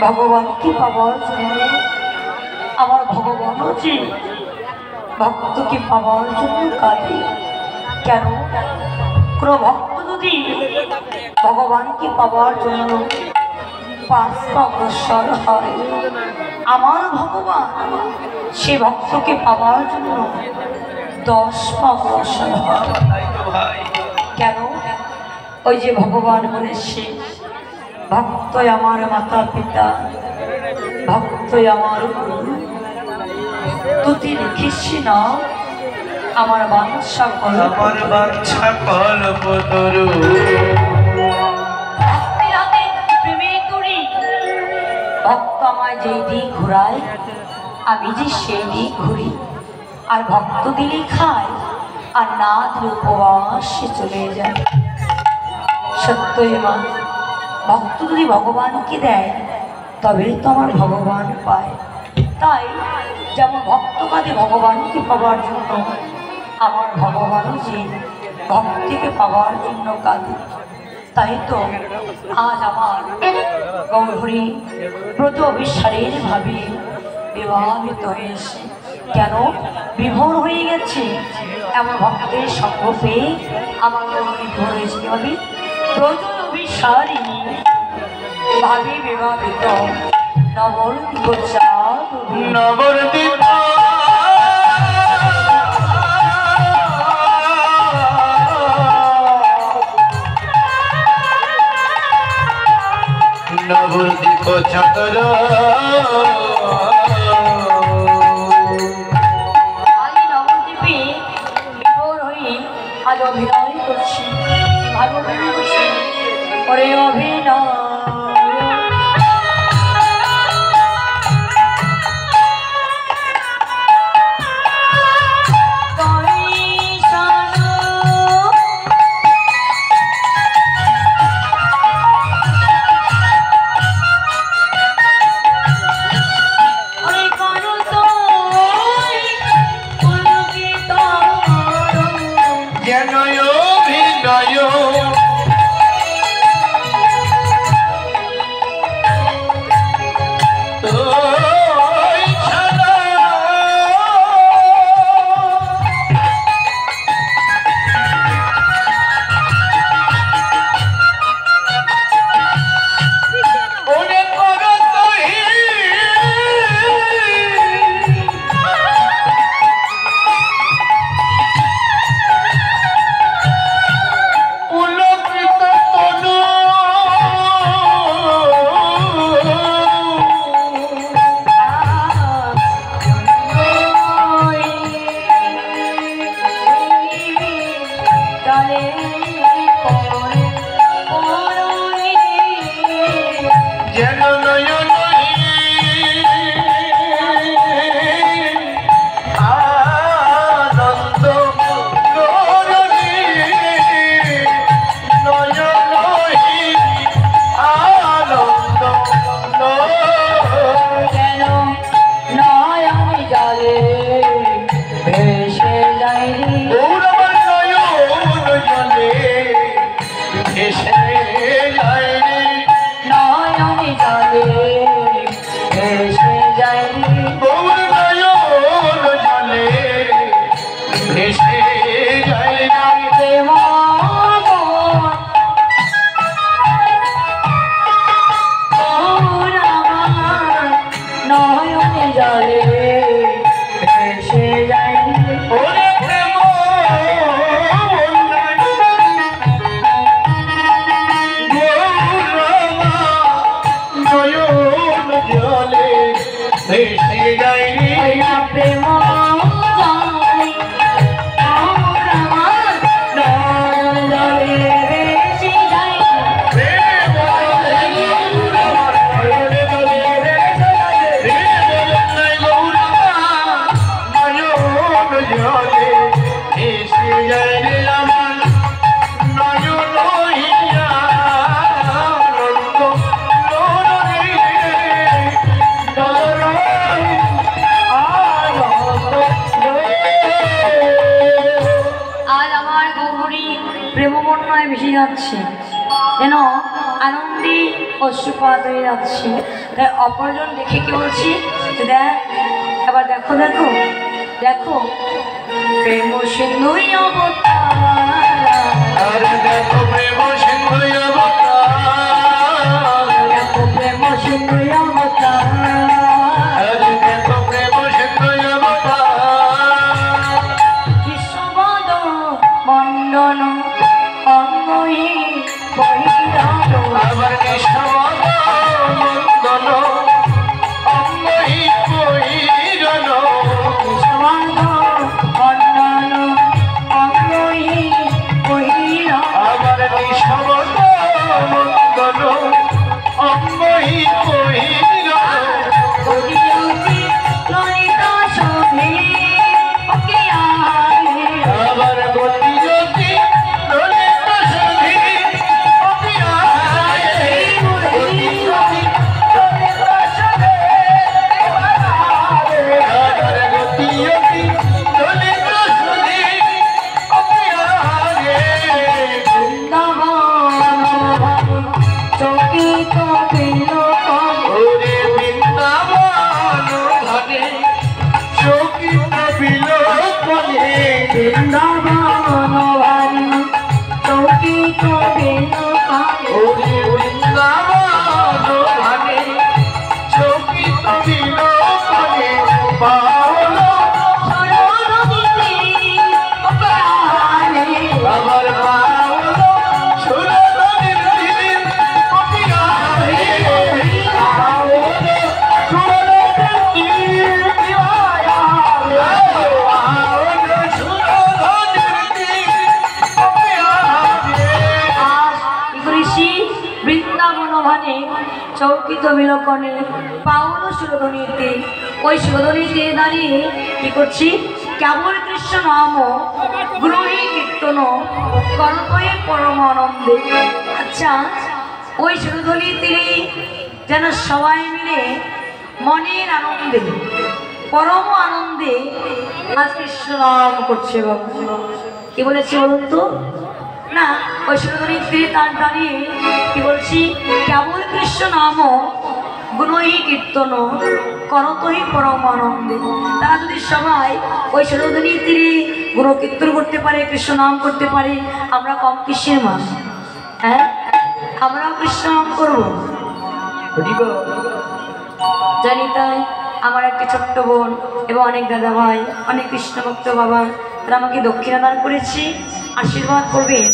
ভগবানকে পাওয়ার জন্য আমার ভগবানও যে ভক্তকে পাওয়ার জন্য কাঁদে। কেন? কোনো ভক্ত যদি ভগবানকে পাওয়ার জন্য 5 পা অগ্রসর হয়, আমার ভগবান সে ভক্তকে পাওয়ার জন্য 10 পা অগ্রসর হয়। কেন? ওই যে ভগবান বলেছে, ভক্তই আমার মাতা পিতা, ভক্তই আমার গুরু, তুই লিখিস না আমার বাঞ্ছা কল্প তরু। প্রেমে করি ভক্ত আমায় যেই দিক ঘুরায় আমি যে সেই দিক ঘুরি, আর ভক্ত দিলে খায় আর না দিলে উপবাসে চলে যায়। সত্যই মা, ভক্ত যদি ভগবানকে দেয় তবেই তো আমার ভগবান পায়। তাই যেমন ভক্ত কাঁদে ভগবানকে পাওয়ার জন্য, আমার ভগবানও যে ভক্তিকে পাওয়ার জন্য কাঁদে। তাই তো আজ আমার গৌরহরি ব্রত অভিসারের ভাবে বিবাহিত হয়েছে। কেন? বিভোর হয়ে গেছে এমন ভক্তের সঙ্গ পেয়ে আমার গৌরহরি বিভোর হয়েছে। কিভাবে? ব্রত অভিসারিণী ভাবে বিবাহিত নবদ্বীপ নবদ্বীপ নবদ্বীপ চক্র আজ নবদ্বীপে বিভোর হয়ে আজ অভিনয় করছি। ভালো অভিনয় করছি। ওরে অভিনয় অশ্রুপাত হয়ে যাচ্ছে। তাই অপরজন দেখে কি বলছি, দেখ এবার দেখো দেখো দেখো প্রেম সিন্ধুই অবতার, আর দেখো প্রেম সিন্ধুই অবতার, দেখো প্রেম সিন্ধুই অবতার, আর দেখো প্রেম সিন্ধুই অবতার, বিশ্ববাদ মণ্ডন অঙ্গই বহিরাগ, আবার নিঃসবাদ মন্দন অঙ্গই বহিরন, বিশ্ববাদ মণ্ডন অঙ্গই বহিরাগ, আবার নিঃসবাদ মন্দন অঙ্গই বহিরন, করিয়তি ললিতা শোভে ওকে আরে, আবার গতি জ্যোতি ললিত সুধী অপিয়ারে, গতি জ্যোতি ললিত সুধী অপিয়ারে, আবার গতি জ্যোতি ললিত সুধী অপিয়ারে, বৃন্দাবন চকিত বিলোপন, ওরে বৃন্দাবন ঘনে চকিত বিলোপনে, বৃন্দাবন ভারি চকিত বিলোপন, ওরে বৃন্দাবন ঘনে চকিত বিলোপনে, পাওলো সরণীতে অপারে, আবার পাওলো সুরধনের দিন অপিয়ারে, পাওলো সুরধনের দিন অপিয়ারে, পাওলো সুরধনের দিন অপিয়ারে, ঋষি বৃন্দাবন ভানে চৌকিত বিলোকনে পাউল সুরধ্বনিতে, ওই সুরধ্বনিতে দাঁড়িয়ে কি করছি, কেবল কৃষ্ণ নাম গ্রহী কীর্তন করতয়ে পরম আনন্দে। আচ্ছা, ওই সুরধ্বনিতে যেন সবাই মিলে মনের আনন্দে পরম আনন্দে আজ কৃষ্ণ নাম করছে। বাবু কি বলেছি বলুন তো, না ওই সুরধ্বনিতে তার দাঁড়িয়ে কি বলছি, কেবল কৃষ্ণ নাম গুণহি কীর্তন করতহি পরম আনন্দে। তারা যদি সবাই ওই সুরধ্বনির তীরে গুণ কীর্তন করতে পারে, কৃষ্ণ নাম করতে পারে, আমরা কম কিসের মাস? হ্যাঁ, আমরাও কৃষ্ণ নাম করবো, জানি। তাই আমার একটি ছোট্ট বোন এবং অনেক দাদা ভাই, অনেক কৃষ্ণ ভক্ত বাবা, তারা আমাকে দক্ষিণা দান করেছে। আশীর্বাদ করবেন,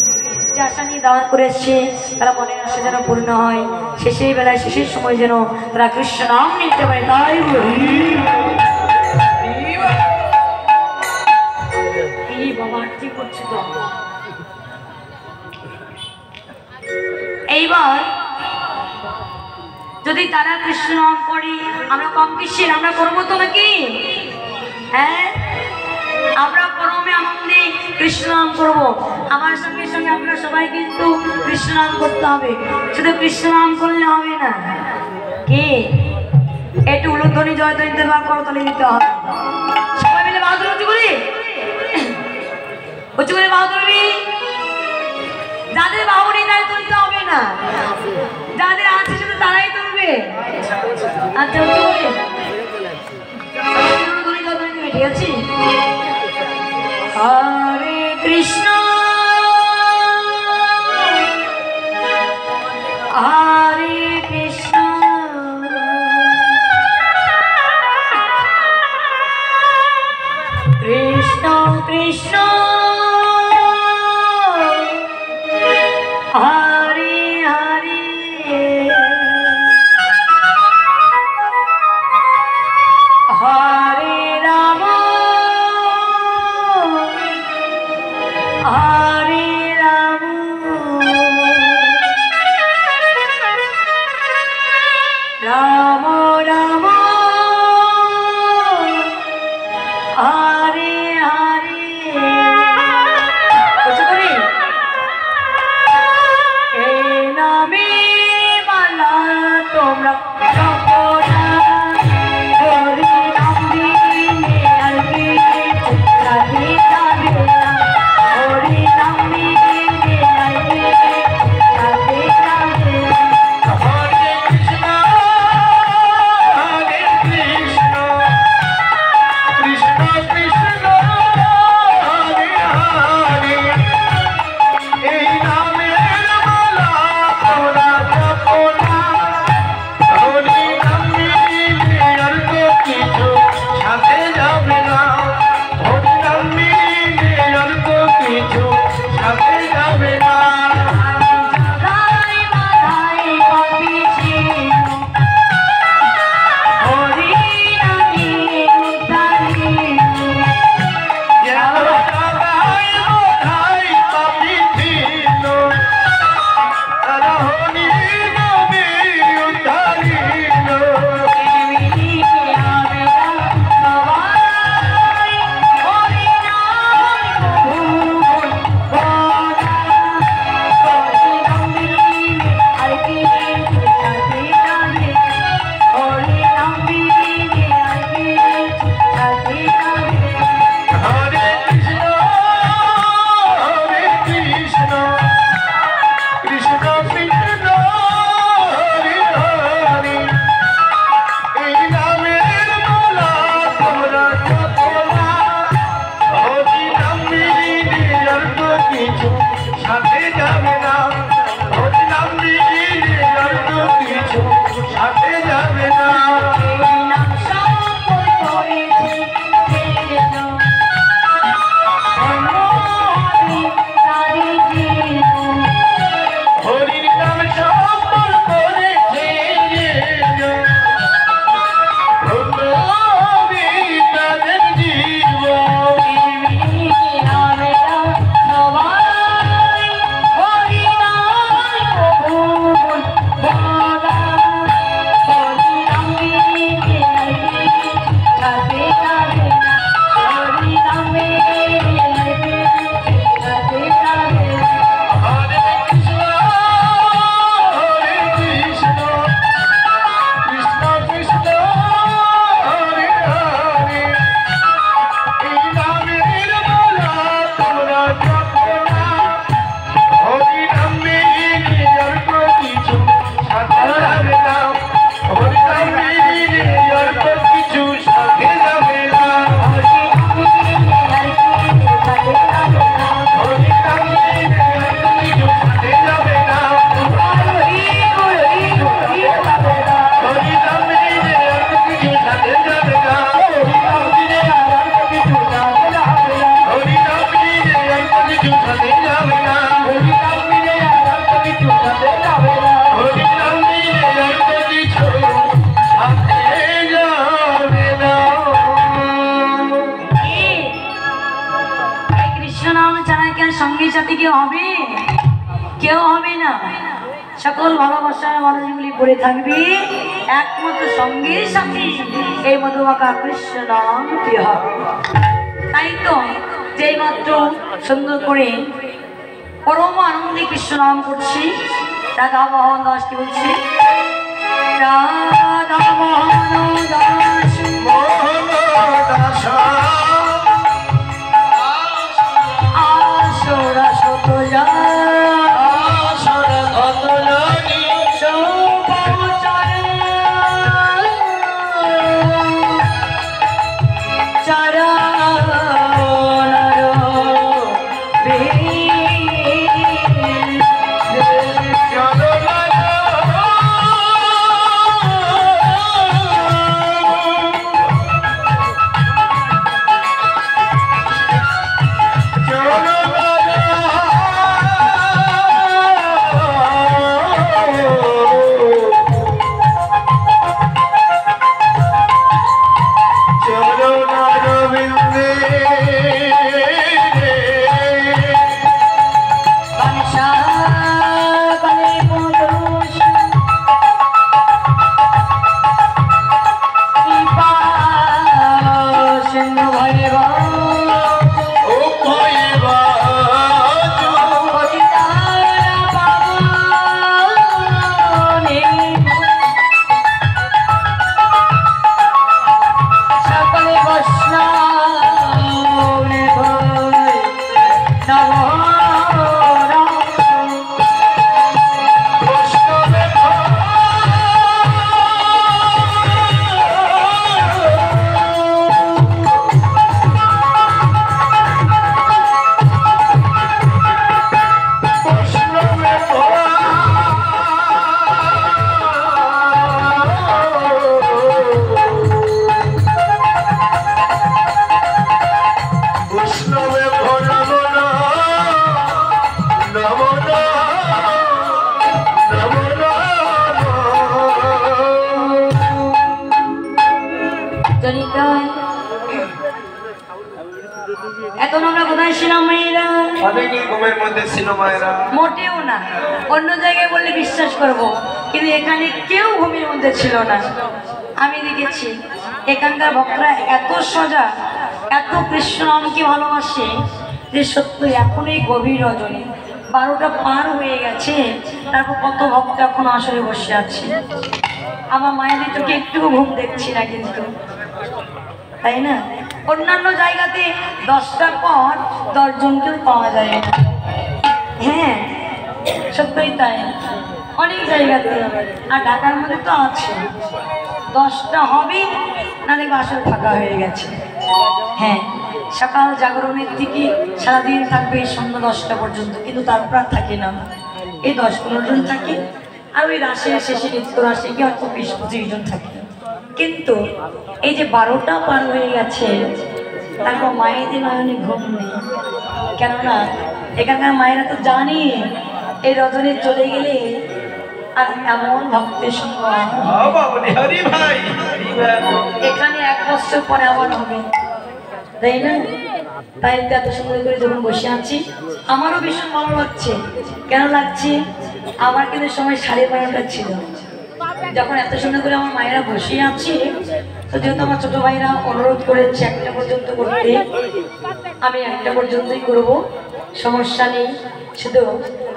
যে আশা নিয়ে দান করেছে তারা মনের আশা যেন পূর্ণ হয়, শেষের বেলায় শেষের সময় যেন তারা কৃষ্ণ নাম নিতে পারে। তাই বলি এই বাবা ঠিক করছে তো। এইবার যদি তারা কৃষ্ণ নাম করে, আমরা কম কিসের? আমরা করবো তো নাকি? হ্যাঁ, আমরা পরমে আনন্দে কৃষ্ণ নাম করবো। আমার সঙ্গে সঙ্গে আপনারা সবাই কিন্তু কৃষ্ণ নাম করতে হবে। শুধু কৃষ্ণ নাম করলে হবে না, কে একটু উলুধ্বনি জয়ধ্বনিতে বা করতালি দিতে হবে। সবাই মিলে বাহাদুর উঁচু করে, উঁচু করে বাহাদুর। যাদের বাহু নেই তাদের তুলতে হবে না, যাদের আছে শুধু তারাই তুলবে। আচ্ছা, উঁচু করে ঠিক আছে। হরে কৃষ্ণ হরে কৃষ্ণ কৃষ্ণ কৃষ্ণ হরে হরে হরে রাম সাথী কেউ হবে? কেউ হবে না। সকল ভালোবাসার মানুষগুলি পড়ে থাকবি একমাত্র সঙ্গী সাথী এই মধুমাখা কৃষ্ণ নাম কি হবে। তাই তো যেই মাত্র সুন্দর করে পরম আনন্দে কৃষ্ণ নাম করছি। রাধা মোহন দাস কি বলছি? রাধা মোহন দাস আসরা শত এখন আমরা কোথায় ছিলাম মায়েরা? অনেকেই ঘুমের মধ্যে ছিল মায়েরা। মোটেও না, অন্য জায়গায় বললে বিশ্বাস করব, কিন্তু এখানে কেউ ঘুমের মধ্যে ছিল না। আমি দেখেছি এখানকার ভক্তরা এত সজা, এত কৃষ্ণ নামকে ভালোবাসে যে সত্য এখন এই গভীর রজনী 12টা পার হয়ে গেছে, তারপর কত ভক্ত এখন আসরে বসে আছে। আমার মায়েদের চোখে একটু ঘুম দেখছি না কিন্তু, তাই না? অন্যান্য জায়গাতে 10টার পর 10 জনকেও পাওয়া যায় না। হ্যাঁ সত্যই তাই, অনেক জায়গাতে। আর ঢাকার মধ্যে তো আছে 10টা হবে না, দেখবো আসলে ফাঁকা হয়ে গেছে। হ্যাঁ, সকাল জাগরণের থেকে সারাদিন থাকবে এই সন্ধ্যা 10টা পর্যন্ত, কিন্তু তারপর আর থাকে না। এই 10-15 জন থাকে, আর ওই রাশের শেষে নৃত্য রাশে গিয়ে হয়তো 20-25 জন থাকে। কিন্তু এই যে 12টা পার হয়ে গেছে, তারপর মায়েদের নয়নে ঘুম নেই। কেননা এখানকার মায়েরা তো জানি এই রজনী চলে গেলে আর এমন ভক্তের সঙ্গ এখানে 1 বছর পরে আবার হবে, তাই না? তাই এত সুন্দর করে যখন বসে আছি আমারও ভীষণ ভালো লাগছে। কেন লাগছে? আমার কিন্তু সময় 12:30 ছিল যখন এত সুন্দর করে আমার মায়েরা বসে আছে। তো যেহেতু আমার ছোট ভাইরা অনুরোধ করেছে 1টা পর্যন্ত করতে, আমি 1টা পর্যন্তই করব, সমস্যা নেই। শুধু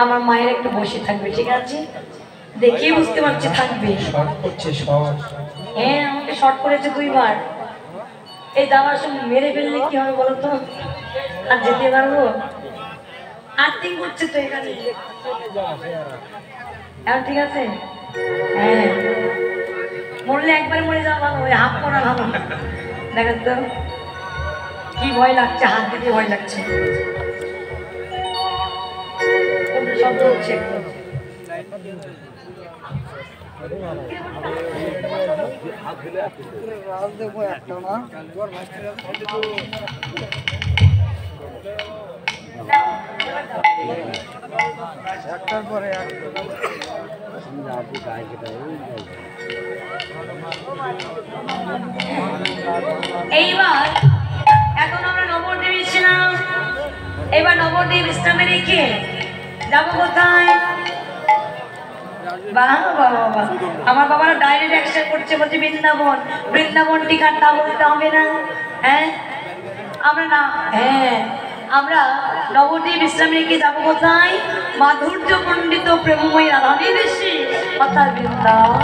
আমার মায়ের একটু বসে থাকবে, ঠিক আছে? দেখেই বুঝতে পারছি থাকবে। হ্যাঁ, আমাকে শর্ট করেছে 2 বার। এই যাওয়ার সময় মেরে ফেললে কি হবে বলো তো? আর যেতে পারবো? আর্থিং করছে তো এখানে, এখন ঠিক আছে? হ্যাঁ, মরলে একবার মরে যাওয়া ভালো, ওই হাত পড়া ভালো। দেখেন তো কি ভয় লাগছে, হাত দিতে ভয় লাগছে। শব্দ হচ্ছে একটার পরে এইবার এখন আমরা নবদ্বীপে ছিলাম, এবার নবদ্বীপ বিশ্রামে রেখে যাবো কোথায়? বাহ বাহ বাহ, আমার বাবারা ডাইরেক্ট অ্যাকশন করছে, বলছে বৃন্দাবন। বৃন্দাবন টিকার না বলতে হবে না? হ্যাঁ আমরা না, হ্যাঁ আমরা নবদ্বীপ বিশ্রামে রেখে যাবো কোথায়? মাধুর্য পণ্ডিত প্রেমময়ী রাধানী দেশে, অর্থাৎ বৃন্দাবন।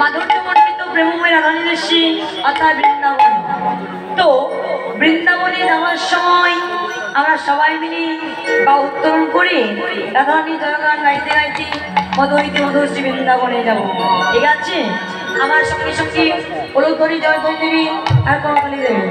মাধুর্য পণ্ডিত প্রেমময়ী রাধানী দেশে, অর্থাৎ বৃন্দাবন। তো বৃন্দাবনে যাওয়ার সময় আমরা সবাই মিলে বা উত্তোলন করে রাধারানী জয়গান গাইতে গাইতে মধুরিতে মধুশ্রী বৃন্দাবনে যাব, ঠিক আছে? আমার সঙ্গে সঙ্গে হলুদরি জয়ধ্বনি দেবী আর করতালি দেবে।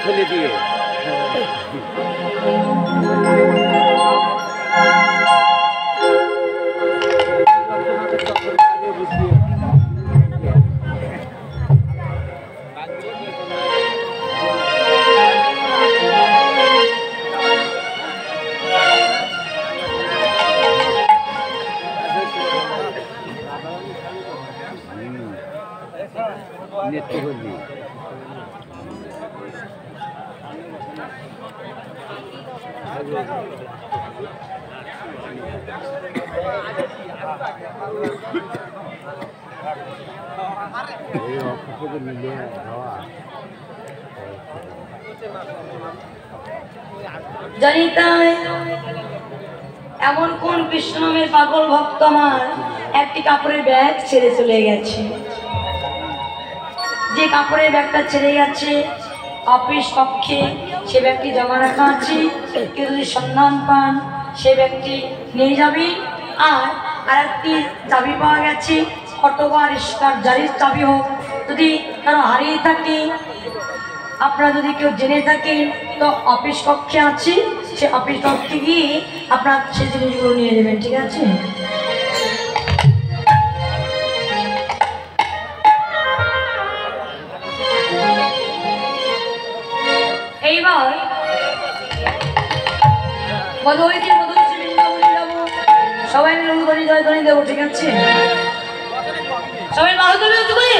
ছেলে দিয়ে নেত্রী বললি মিলে যাওয়া জানি তাই এমন কোন কৃষ্ণ নামের পাগল ভক্ত আমার একটি কাপড়ের ব্যাগ ছেড়ে চলে গেছে। যে কাপড়ের ব্যাগটা ছেড়ে গেছে অফিস কক্ষে সে ব্যাগটি জমা রাখা আছে, কেউ যদি সন্ধান পান সে ব্যাগটি নিয়ে যাবে। আর আরেকটি চাবি পাওয়া গেছে, অটোবা রিস্কার জারির চাবি হোক, যদি কারো হারিয়ে থাকে আপনারা যদি কেউ জেনে থাকেন তো অফিস কক্ষে আছে, সে অফিস কক্ষে গিয়ে আপনারা সেই জিনিসগুলো নিয়ে নেবেন, ঠিক আছে? এইবার মধুরিতে মধুশ্রী বৃন্দাবনে যাবো, সবাই মিলে মধুরি জয়ধ্বনি দেবো, ঠিক আছে? সবাই বাহুদুরি উঁচু করে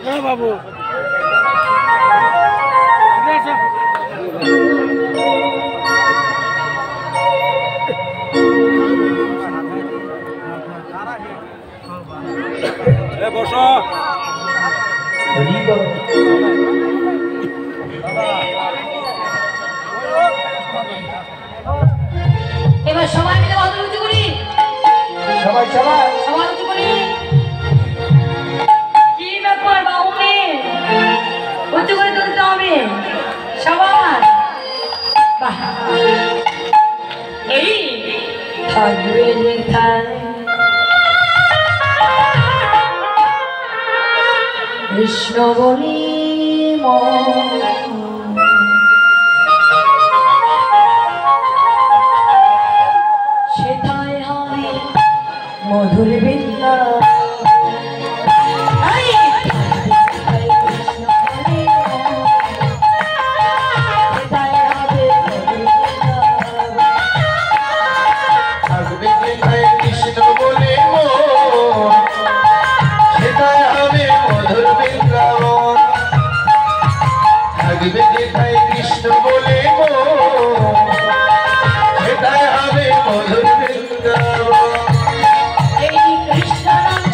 হ্যাঁ বাবু বসো এবার সবাই মিলে বাহুদুরি উঁচু করি, সবাই সবাই সবাই উঁচু করি। কি ব্যাপার বাহুনে উঁচু করে তুলতে হবে সবার। বাহ, এই থাকবে লেখায় কৃষ্ণ বলি সেথায় হবে মধুর বৃন্দা। থাকবে যেথায় কৃষ্ণ বলে সেটাই হবে মধুর বৃন্দাবন। থাকবে যেথায় কৃষ্ণ বলে সেটাই হবে মধুর বৃন্দাবন। এই কৃষ্ণ নামে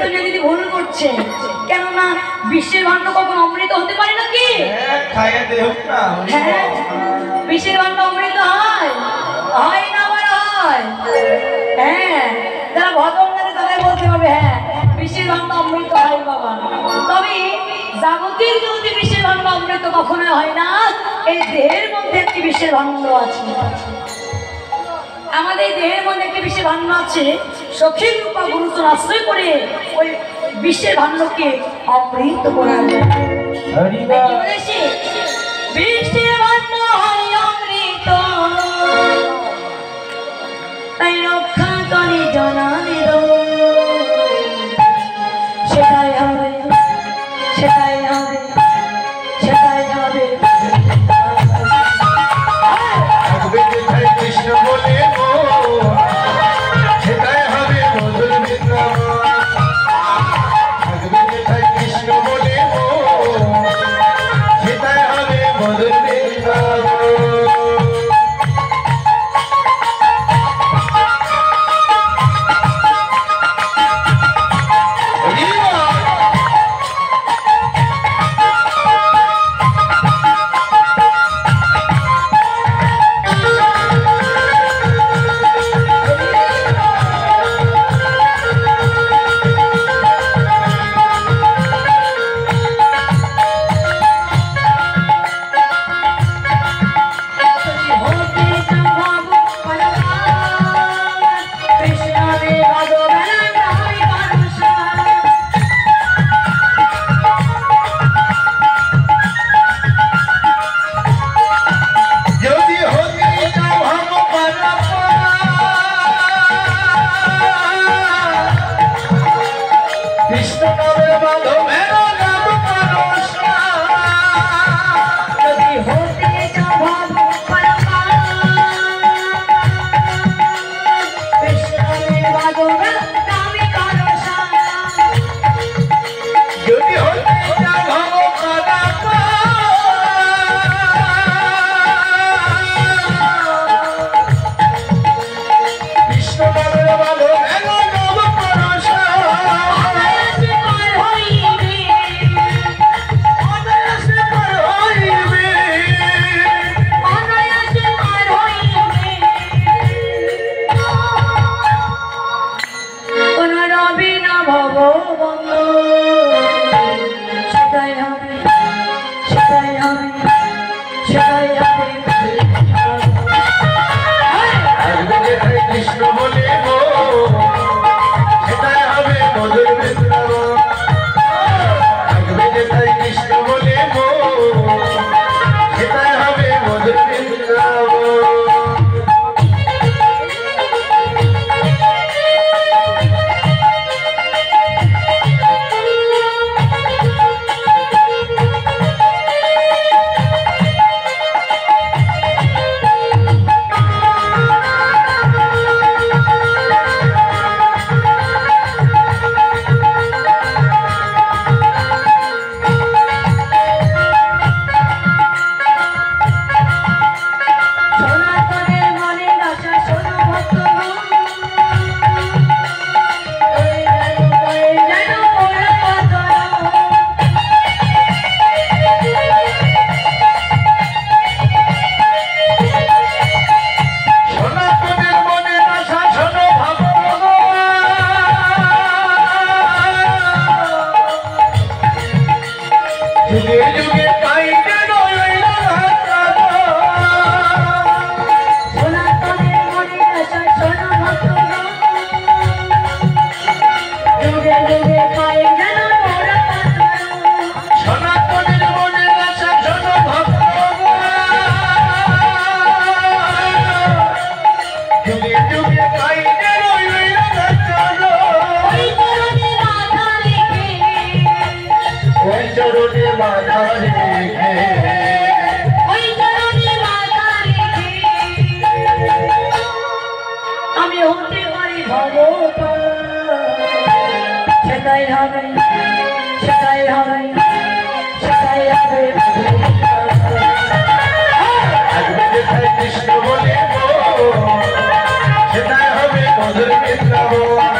তো যদি ভুল করছে, কেননা বিশ্বের ভাণ্ড কখন অমৃত হতে পারে নাকি? খাইয়ে দেখ না। হ্যাঁ, বিশ্বের ভাণ্ড অমৃত হয় হয় না আবার হয়। হ্যাঁ, যারা ভদ্রঙ্গাতে তারাই বলতে পারবে হ্যাঁ বিশ্বের ভাণ্ড অমৃত হয় বাবা। তবে জাগতিক যদি বিশ্বের ভাণ্ড অমৃত কখনো হয় না, এই দেহের মধ্যে একটি বিশ্বের ভাণ্ড আছে। আমাদের দেহের মধ্যে একটি বিশ্বের ভাণ্ড আছে। সখীর রূপা গুরুজন আশ্রয় করে ওই বিশ্বের ভাণ্ডকে অমৃত করা যায়। হরি কি বলেছি? বিশ্বের ভাণ্ড হয় অমৃত, তাই রক্ষা করে জনানির। সেটাই হবে, সেটাই হবে, সেটাই হবে। থাকবে যেথায় কৃষ্ণ বলে গো, সেটাই হবে মধুর বৃন্দাবন। থাকবে যেথায় কৃষ্ণ বলে গো, সেটাই হবে মধুর বৃন্দাবন। যদি হতে চাও ভাব কৃষ্ণ নামে মাধবের নাম করো। যদি হতে চাও ভাব কৃষ্ণের বাদবের নামে করো সারা। যদি হতে চাও ভাব কৃষ্ণ নামের মাধবের নাম করো। অনায়াসে পার হইবে, অনায়াসে পার হইবে। অনায়াসে পার হইবে। কোন রবি না ভগবন্ধ, সেটাই হবে, সেটাই হবে, সেটাই হবে। থাকবে যেথায় কৃষ্ণ বলে গো, সেটাই হবে মধুর বৃন্দাবন। থাকবে যেথায় কৃষ্ণ বলে গো, সেটাই হবে মধুর বৃন্দাবন। সনাতনের মনের আশা শোনো ভক্তগণ, হয়ে যেন ওরা পাথর। সনাতনের মনে আশা শোনো ভক্তগণ, যুগে যুগে পাইতে রইল সনাতনের মনের আশা শোনো ভক্তগণ, যুগে যুগে পায়ে যেন ওরা পাথর। সনাতনের মনে আশা শোনো ভক্তগণ, যুগে যুগে পাইতে রইল ওই চরণে মাথা রেখে, ওই চরণে মাথা রেখে। ওই চরণে মাথা রেখে আমি হতে পারি ভগবান। সেটাই হবে, সেটাই হবে, সেটাই হবে। থাকবে যেথায় কৃষ্ণ বলে গো, সেটাই হবে মধুর বৃন্দাবন।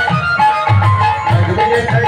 থাকবে যেথায়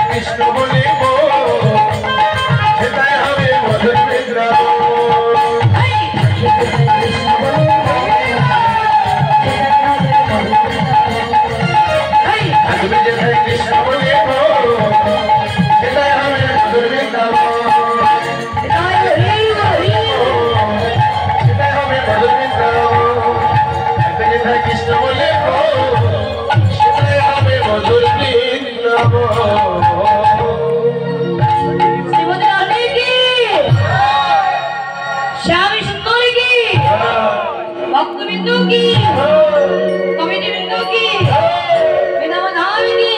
ভক্তবিন্দু কি কমিটি বিন্দু কি বিনামধাম কি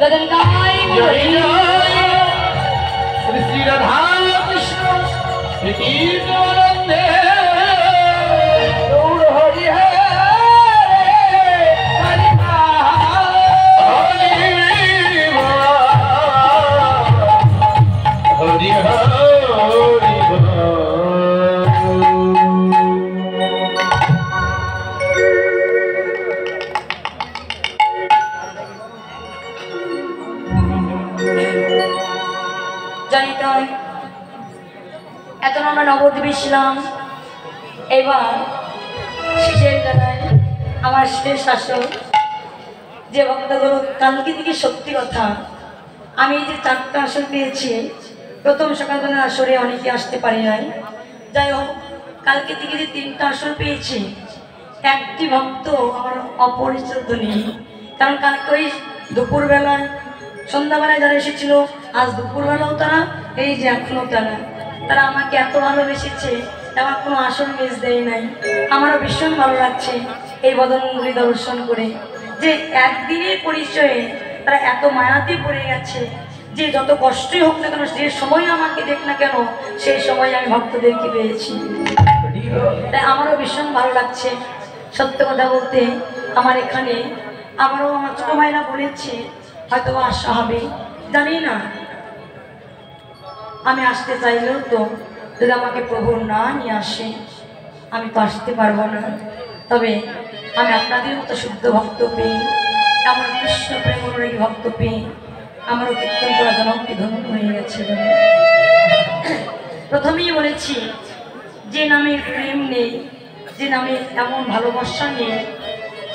তাদের গাই জয় জয় শ্রী শ্রী রাধা কৃষ্ণ প্রীতিরানন্দে গৌর হরি হরে হরি হরি জানি তাই এখন আমরা নবদ্বীপে ছিলাম। এবার শেষের বেলায় আমার শেষ শাসক যে ভক্তগুলো কালকে থেকে সত্যি কথা আমি এই যে 4টা আসর পেয়েছি, প্রথম সকালবেলার আসরে অনেকে আসতে পারি নাই, যাই হোক কালকে থেকে যে 3টা আসর পেয়েছি একটি ভক্ত আমার অপরিচিত নেই। কারণ কালকে ওই দুপুরবেলায় সন্ধ্যাবেলায় যারা এসেছিল আজ দুপুরবেলাও তারা, এই যে এখনও তারা আমাকে এত ভালোবেসেছে, আমার কোনো আসন মিস দেয় নাই। আমারও ভীষণ ভালো লাগছে এই বদনগুলি দর্শন করে, যে একদিনের পরিচয়ে তারা এত মায়াতে পড়ে গেছে যে যত কষ্টই হোক না কেন, যে সময় আমাকে দেখ না কেন সেই সময় আমি ভক্তদেরকে পেয়েছি। তাই আমারও ভীষণ ভালো লাগছে। সত্য কথা বলতে আমার এখানে আমারও আমার ছোটো ভাইরা বলেছে হয়তো আসা হবে, জানি না আমি আসতে চাইলেও তো যদি আমাকে প্রভু না নিয়ে আসে আমি তো আসতে পারবো না। তবে আমি আপনাদের মতো শুদ্ধ ভক্ত পেয়ে, এমন কৃষ্ণ প্রেম অনুরাগী ভক্ত পেয়ে আমারও কীর্তন করা জনকটি ধন্য হয়ে গেছে। প্রথমেই বলেছি যে নামে প্রেম নেই, যে নামে এমন ভালোবাসা নেই,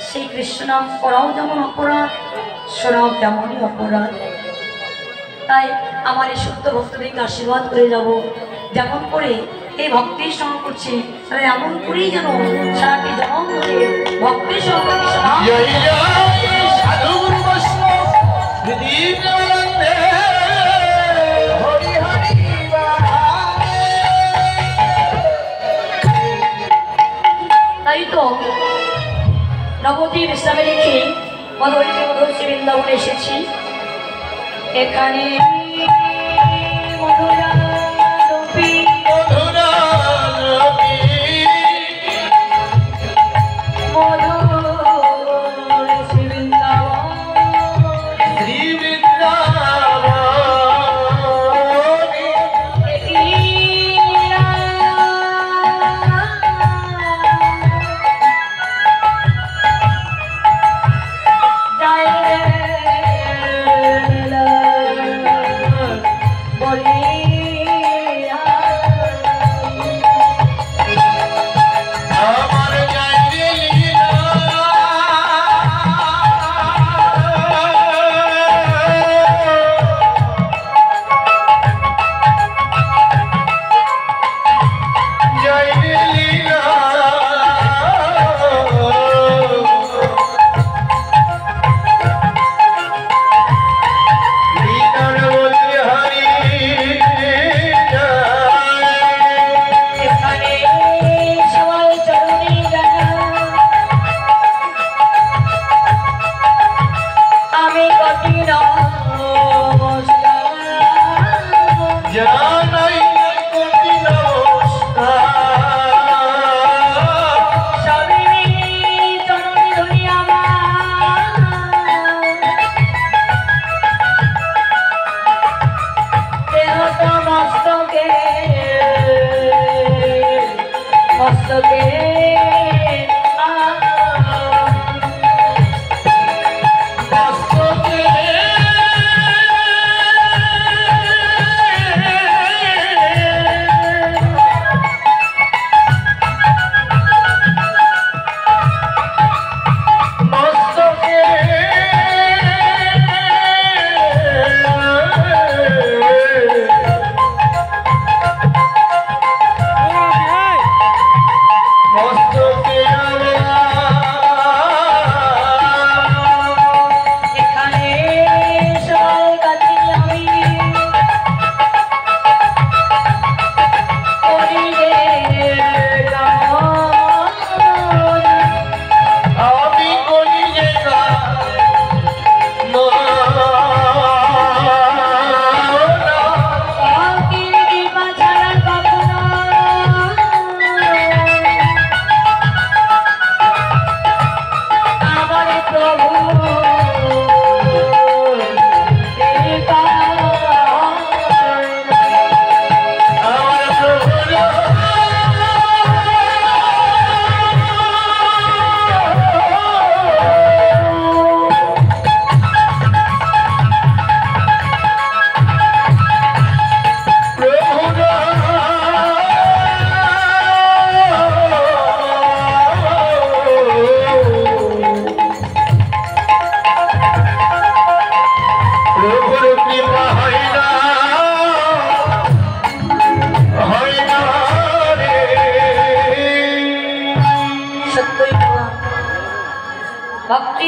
সেই কৃষ্ণ নাম করাও যেমন অপরাধ, শোনাও তেমনই অপরাধ। তাই আমার এই শুদ্ধ ভক্তদেরকে আশীর্বাদ করে যাব, যেমন করে এই ভক্তির সঙ্গ করছে তারা এমন করেই যেন সারাটি জন্ম ধরে ভক্তির সঙ্গ জয় জয় সাধু গুরু বৈষ্ণব প্রীতিরানন্দে হরি হরি তাই তো নবদ্বীপ ইসলামে রেখে মধুরী মধুরী বৃন্দাবনে এসেছি। এখানে মধুরা রূপী মধুরা রবি মধুর শ্রী বৃন্দাবন শ্রী বৃন্দাবনী আমার জয় লীলা জয় লীলা লীলার বলতে হরি জয় এখানে সবাই চরণে জানা আমি কঠিন জানাই কোটি নমস্কার স্বামী চরণে ধরি আমার দেহ তো মস্তকে মস্তকে মস্তকে মস্তকে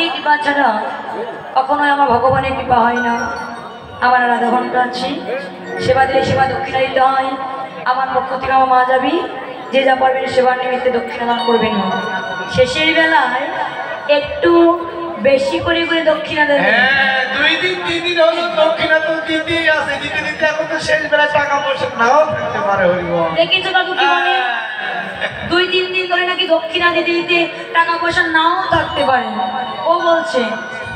এই কৃপা ছাড়া কখনোই আমার ভগবানের কৃপা হয় না। আমার আর আধা ঘন্টা আছি, সেবা দিলে সেবা দক্ষিণা দিতে হয়। আমার পক্ষ থেকে আমার মা যাবি, যে যা পারবেন সেবার নিমিত্তে দক্ষিণা দান করবেন। শেষের বেলায় একটু বেশি করে করে দক্ষিণা দেবেন। হ্যাঁ, 2 দিন 3 দিন হলো দক্ষিণা তো দিতেই আছে, দিতে দিতে এখন তো শেষ বেলায় টাকা পয়সা নাও থাকতে পারে হরিবল। দেখেছো দাদু কি বলে? 2-3 দিন ধরে নাকি দক্ষিণা দিতে দিতে টাকা পয়সা নাও থাকতে পারে। ও বলছে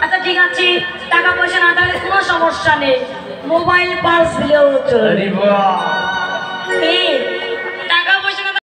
আচ্ছা ঠিক আছে, টাকা পয়সা না থাকলে কোনো সমস্যা নেই, মোবাইল পার্স দিলেও চলবে। হরিবল।